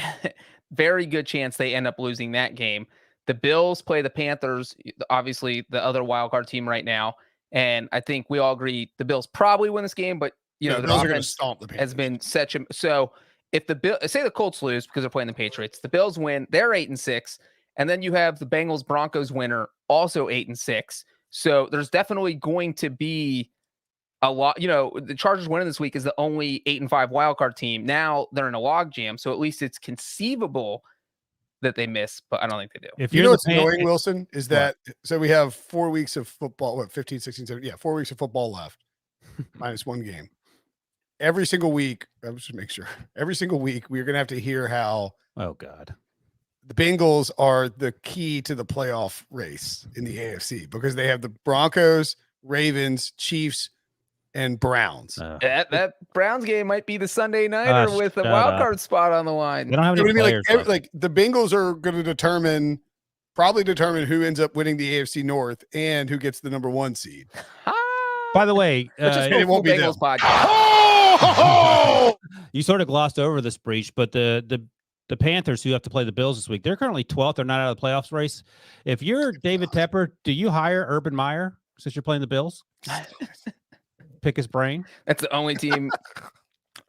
very good chance they end up losing that game. The Bills play the Panthers, obviously the other wild card team right now, and I think we all agree the Bills probably win this game, but the Bills are going to stomp the Panthers. Has been such a so. If say the Colts lose because they're playing the Patriots, the Bills win, they're 8-6, and then you have the Bengals Broncos winner also 8-6. So there's definitely going to be a lot. The Chargers winning this week is the only 8-5 wild card team. Now they're in a log jam, so at least it's conceivable that they miss, but I don't think they do. If you know what's annoying, Wilson, is that so we have 4 weeks of football, 15, 16, 17, 4 weeks of football left, minus 1 game. Every single week, I just make sure. Every single week, we're going to have to hear how. Oh God, the Bengals are the key to the playoff race in the AFC because they have the Broncos, Ravens, Chiefs, and Browns. That Browns game might be the Sunday nighter with a wild card spot on the line. They don't have any players. Like the Bengals are going to probably determine who ends up winning the AFC North and who gets the number 1 seed. By the way, it won't be Bengals podcast. You sort of glossed over this, Breech, but the Panthers, who have to play the Bills this week, they're currently 12th. They're not out of the playoffs race. If you're David Tepper, do you hire Urban Meyer since you're playing the Bills? Pick his brain. That's the only team.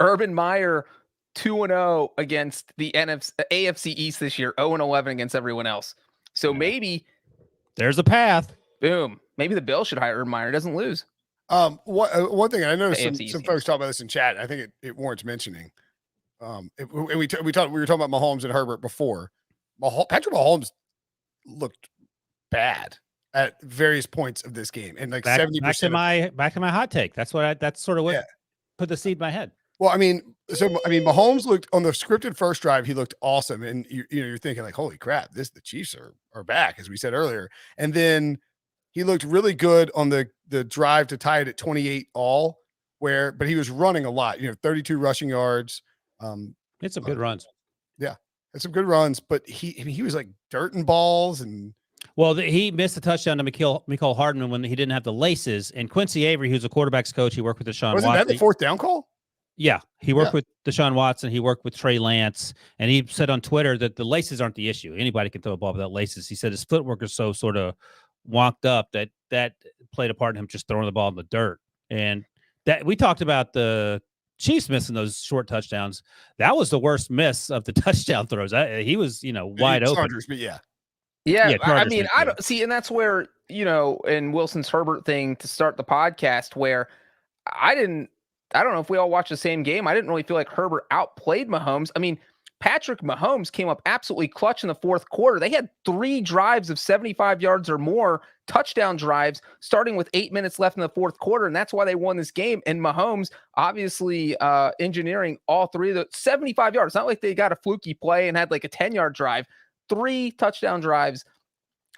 Urban Meyer 2-0 against the AFC East this year, 0-11 against everyone else. So maybe there's a path. Boom. Maybe the Bills should hire Urban Meyer. It doesn't lose. One thing I know some folks talk about this in chat. I think it warrants mentioning. We were talking about Mahomes and Herbert before. Patrick Mahomes looked bad at various points of this game, and like 70%. Back to my hot take. That's sort of what put the seed in my head. Well, I mean, Mahomes looked on the scripted first drive. He looked awesome, and you're thinking like, holy crap, the Chiefs are back, as we said earlier, and then he looked really good on the drive to tie it at 28 all, but he was running a lot. 32 rushing yards. It's some good runs. Yeah, it's some good runs, but he was like dirting balls and. Well, he missed a touchdown to Mecole Hardman when he didn't have the laces. And Quincy Avery, who's a quarterback's coach, he worked with Deshaun Watson. Wasn't that the 4th down call? Yeah, he worked with Deshaun Watson. He worked with Trey Lance, and he said on Twitter that the laces aren't the issue. Anybody can throw a ball without laces. He said his footwork is so sort of wonked up that played a part in him just throwing the ball in the dirt. And that we talked about the Chiefs missing those short touchdowns. That was the worst miss of the touchdown throws. He was, wide open. Chargers, but yeah. Yeah, I mean, I don't see, and that's where, in Wilson's Herbert thing to start the podcast, where I don't know if we all watched the same game. I didn't really feel like Herbert outplayed Mahomes. I mean, Patrick Mahomes came up absolutely clutch in the 4th quarter. They had 3 drives of 75 yards or more, touchdown drives, starting with 8 minutes left in the 4th quarter, and that's why they won this game. And Mahomes, obviously, engineering all 3 of the 75 yards. It's not like they got a fluky play and had like a 10-yard drive. 3 touchdown drives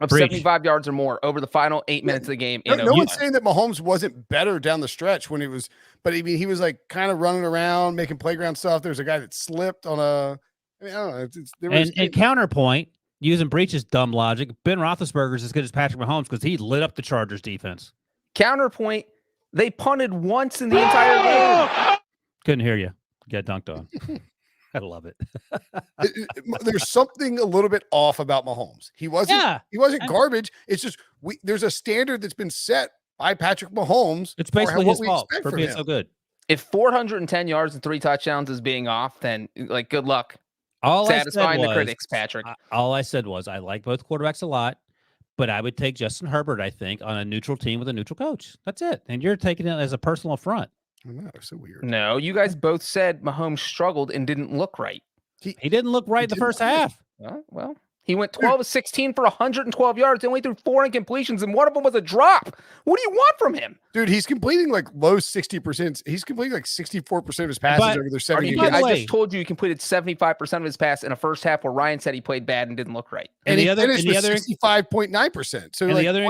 of 75 yards or more over the final 8 minutes of the game. No one's saying that Mahomes wasn't better down the stretch when he was, but I mean, he was like kind of running around, making playground stuff. There's a guy that slipped on a, I don't know. And counterpoint, using Breech's dumb logic, Ben Roethlisberger's as good as Patrick Mahomes because he lit up the Chargers defense. Counterpoint, They punted once in the entire game. Couldn't hear you. Get dunked on. I love it. There's something a little bit off about Mahomes. He wasn't garbage. It's just there's a standard that's been set by Patrick Mahomes. It's basically his we fault expect for from being him. so good. If 410 yards and 3 touchdowns is being off, then like good luck satisfying the critics, Patrick. All I said was I like both quarterbacks a lot, but I would take Justin Herbert, I think, on a neutral team with a neutral coach. That's it. And you're taking it as a personal affront. I know, so weird. No, you guys both said Mahomes struggled and didn't look right. He didn't look right the first half. Well, he went 12 of 16 for 112 yards. He only threw 4 incompletions, and one of them was a drop. What do you want from him? Dude, he's completing like low 60%. He's completing like 64% of his passes over their 7 games. I just told you he completed 75% of his pass in a first half where Ryan said he played bad and didn't look right. And he finished with 65.9%. So and like, the other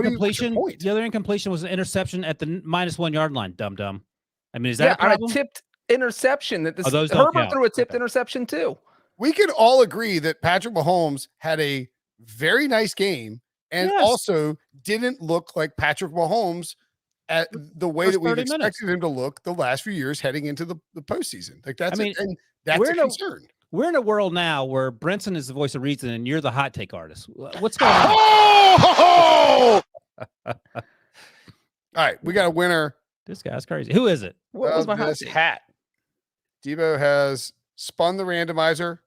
incompletion was an interception at the -1 yard line, dum-dum. I mean, is that a problem? On a tipped interception that Herbert threw a tipped interception too. We can all agree that Patrick Mahomes had a very nice game and also didn't look like Patrick Mahomes at the way that we've expected him to look the last few years heading into the postseason. Like that's and that's a concern. We're in a world now where Brinson is the voice of reason and you're the hot take artist. What's going on? All right, we got a winner. This guy's crazy. Who is it? What was my hat? Debo has spun the randomizer,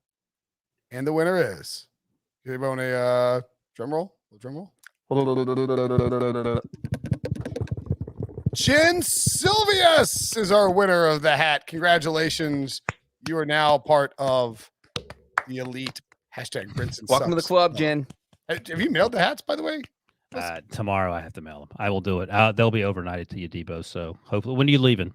and the winner is. Debo on a drum roll. Chin Silvius is our winner of the hat. Congratulations. You are now part of the elite hashtag Brinson. Welcome to the club, Jen. Have you mailed the hats, by the way? Tomorrow I have to mail them. I will do it. They'll be overnighted to you, Debo. So hopefully, when are you leaving?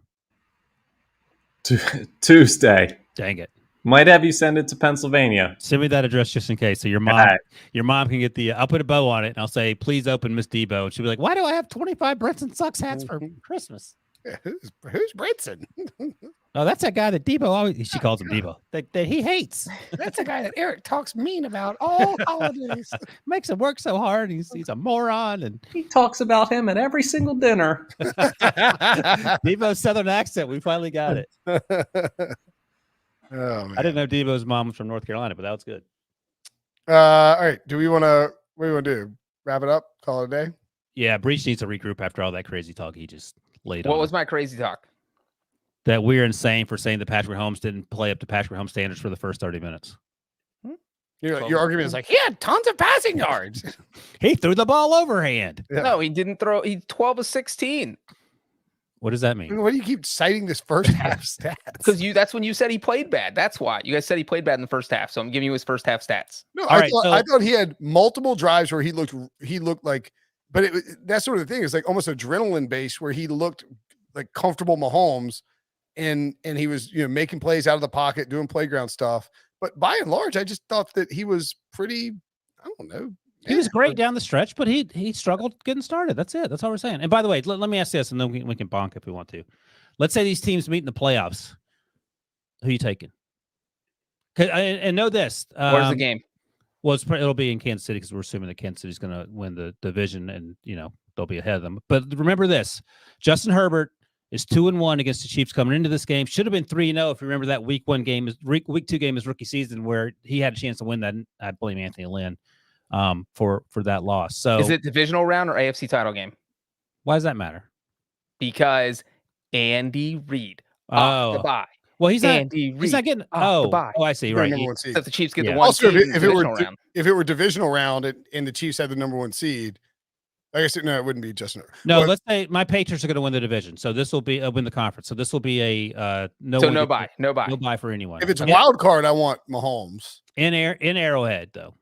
Tuesday. Dang it. Might have you send it to Pennsylvania. Send me that address just in case. So your mom can get I'll put a bow on it and I'll say, please open Miss Debo. And she'll be like, why do I have 25 Brinson Sucks hats for Christmas? Yeah, who's Brinson? Oh, that's that guy that Debo always, she calls him Debo, that he hates. That's a guy that Eric talks mean about all holidays. Makes him work so hard. He's a moron. And he talks about him at every single dinner. Debo's Southern accent. We finally got it. Oh, man. I didn't know Debo's mom was from North Carolina, but that was good. All right. What do we want to do? Wrap it up? Call it a day? Yeah, Breech needs to regroup after all that crazy talk he just laid on. What was my crazy talk? That we're insane for saying that Patrick Mahomes didn't play up to Patrick Mahomes standards for the first 30 minutes. Your argument is like, he had tons of passing yards. He threw the ball overhand. Yeah. No, he didn't throw. He 12 of 16. What does that mean? Why do you keep citing this first half stats? Because that's when you said he played bad. That's why. You guys said he played bad in the first half. So I'm giving you his first half stats. No, I thought he had multiple drives where he looked like, but that's sort of the thing. It's like almost adrenaline based where he looked like comfortable Mahomes and he was, making plays out of the pocket, doing playground stuff. But by and large, I just thought that he was pretty, I don't know. He was great down the stretch, but he struggled getting started. That's it. That's all we're saying. And by the way, let me ask this, and then we can bonk if we want to. Let's say these teams meet in the playoffs. Who are you taking? And know this. Where's the game? Well, it'll be in Kansas City because we're assuming that Kansas City's going to win the division, and they'll be ahead of them. But remember this: Justin Herbert is 2-1 against the Chiefs coming into this game. Should have been 3-0 if you remember that week 2 game is rookie season where he had a chance to win that. I blame Anthony Lynn. For that loss. So is it divisional round or AFC title game? Why does that matter? Because Andy Reid off the bye. Well, he's not getting the bye. Oh, I see. Right. So the Chiefs get the 1 also, seed. If it were divisional round and the Chiefs had the number 1 seed, I guess it wouldn't be Justin. No, let's say my Patriots are going to win the division. So this will be win the conference. So this will be a no bye for anyone. If it's wild card, I want Mahomes in Arrowhead though.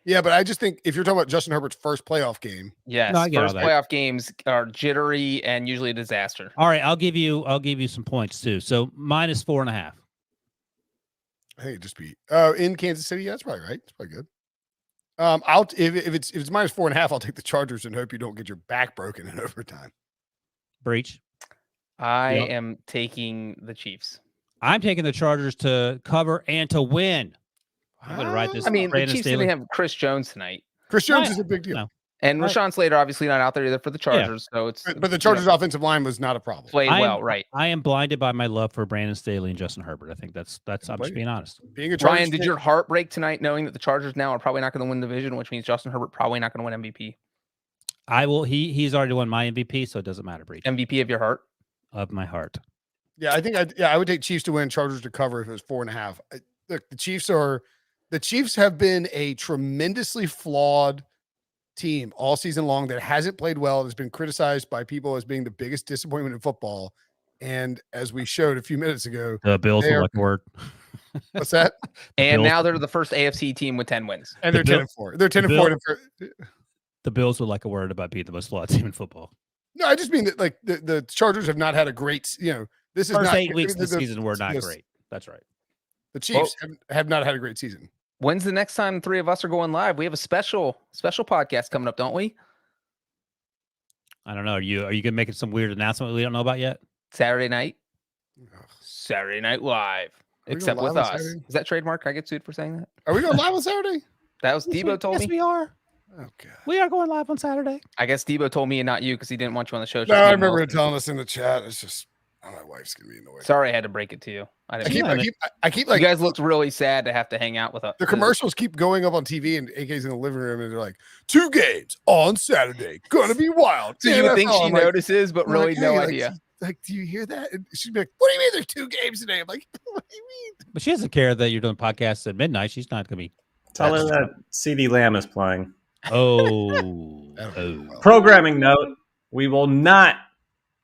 Yeah, but I just think if you're talking about Justin Herbert's first playoff game. Yes, first playoff games are jittery and usually a disaster. All right, I'll give you some points too. So -4.5. I think it'd just be in Kansas City. Yeah, that's probably right. It's probably good. If it's -4.5, I'll take the Chargers and hope you don't get your back broken in overtime. Breech. I am taking the Chiefs. I'm taking the Chargers to cover and to win. I'm going to write this. I mean, the Chiefs didn't have Chris Jones tonight. Chris Jones is a big deal. No. And Right. Rashawn Slater obviously not out there either for the Chargers, so it's But the Chargers' offensive line was not a problem. played well, right? I am blinded by my love for Brandon Staley and Justin Herbert. I think that's. I'm just being honest. Being a Chargers Ryan, did fan- your heart break tonight knowing that the Chargers now are probably not going to win the division, which means Justin Herbert probably not going to win MVP? I will. He's already won my MVP, so it doesn't matter. Breech MVP of your heart? of my heart. Yeah, I think I would take Chiefs to win, Chargers to cover if it was 4.5. Look, the Chiefs have been a tremendously flawed team all season long that hasn't played well. Has been criticized by people as being the biggest disappointment in football. And as we showed a few minutes ago, The Bills They would are- like a word. what's that? And Bills- now they're the first AFC team with 10 wins. And The they're Bill- 10-4. They're 10-4. The Bills would like a word about being the most flawed team in football. No, I just mean that like the Chargers have not had a great, this is First not 8 weeks of the the- season were not this- great. That's right. The Chiefs have not had a great season. When's the next time the three of us are going live? We have a special podcast coming up, don't we? I don't know. Are you gonna make it some weird announcement we don't know about yet? Saturday night. Ugh. Saturday Night Live. we Except going with live on us. Saturday? Is that trademark? Can I get sued for saying that? Are we going live on Saturday? That was Debo told me. we are. Oh god. We are going live on Saturday. I guess Debo told me and not you because he didn't want you on the show. No, Just I me and remember Will. it telling us in the chat. It's just my wife's gonna be annoyed. Sorry, I had to break it to you. I I didn't. keep, mean I to. keep, I keep like You guys looked really sad to have to hang out with us. the commercials keep going up on TV and AK's in the living room and they're like 2 games on Saturday, gonna be wild. So you would think NFL. she I'm like, notices, but I'm really like, no hey, idea. Like, do you hear that? And she'd be like, what do you mean there's 2 games today? I'm like, what do you mean? But she doesn't care that you're doing podcasts at midnight. She's not gonna be. Tell her that CD Lamb is playing. Oh. Programming note: we will not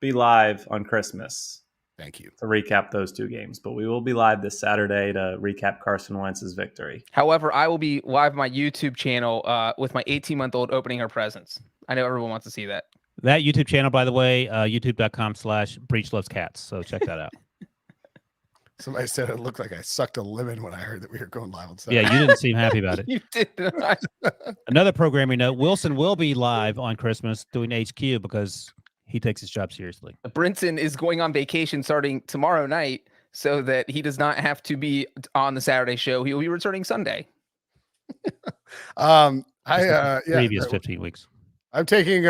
be live on Christmas Thank you. to recap those 2 games, but we will be live this Saturday to recap Carson Wentz's victory. However, I will be live on my YouTube channel with my 18-month-old opening her presents. I know everyone wants to see that. That YouTube channel, by the way, youtube.com/Breech Loves Cats. So check that out. Somebody said it looked like I sucked a lemon when I heard that we were going live on Saturday. Yeah, you didn't seem happy about it. You did not. Another programming note: Wilson will be live on Christmas doing HQ because he takes his job seriously. Brinson is going on vacation starting tomorrow night so that he does not have to be on the Saturday show. He will be returning Sunday. Previous 15 weeks. I'm taking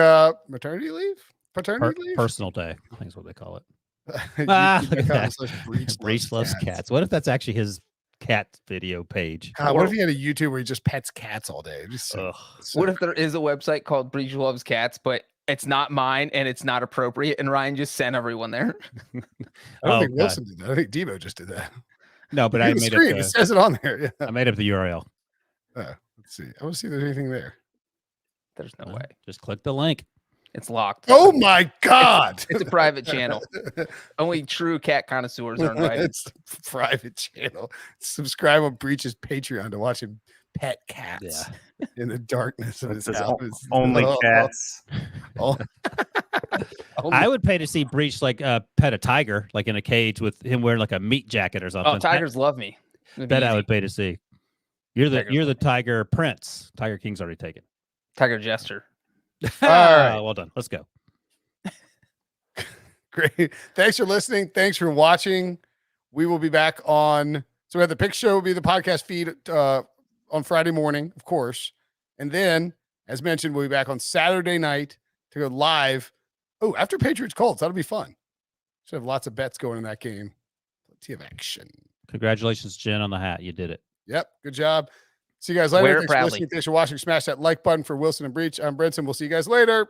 maternity leave, paternity leave, Personal day, I think is what they call it. YouTube.com Look at that. /Breech Breech loves cats. What if that's actually his cat video page? God, what if he had a YouTube where he just pets cats all day? Just so, Ugh. What if there is a website called Breech Loves Cats, but it's not mine and it's not appropriate, and Ryan just sent everyone there? I don't Oh, think God. Wilson did that. I think Debo just did that. No, but Look I at the made screen. up It says it on there. Yeah. I made up the URL. Let's see. I want to see if there's anything there. There's no Well, way. Just click the link. It's locked. Oh my God. It's a private channel. Only true cat connoisseurs are invited. It's a private channel. Subscribe on Breech's Patreon to watch him pet cats in the darkness of his This is house. only Oh, cats. oh. I would pay to see Breech like pet a tiger, like in a cage with him wearing like a meat jacket or something. Oh, tigers love me. It'd be That I easy. would pay to see. You're Tigers the tiger prince. Tiger King's already taken. Tiger Jester. right. Well done. Let's go. Great. Thanks for listening. Thanks for watching. We will be back on. So we have the pick show will be the podcast feed on Friday morning, of course. And then, as mentioned, we'll be back on Saturday night to go live. Oh, after Patriots Colts. That'll be fun. Should have lots of bets going in that game. Plenty of action. Congratulations, Jen, on the hat. You did it. Yep. Good job. See you guys later. Wear it Thanks for proudly. listening. Thanks for watching. Smash that like button for Wilson and Breech. I'm Brinson. We'll see you guys later.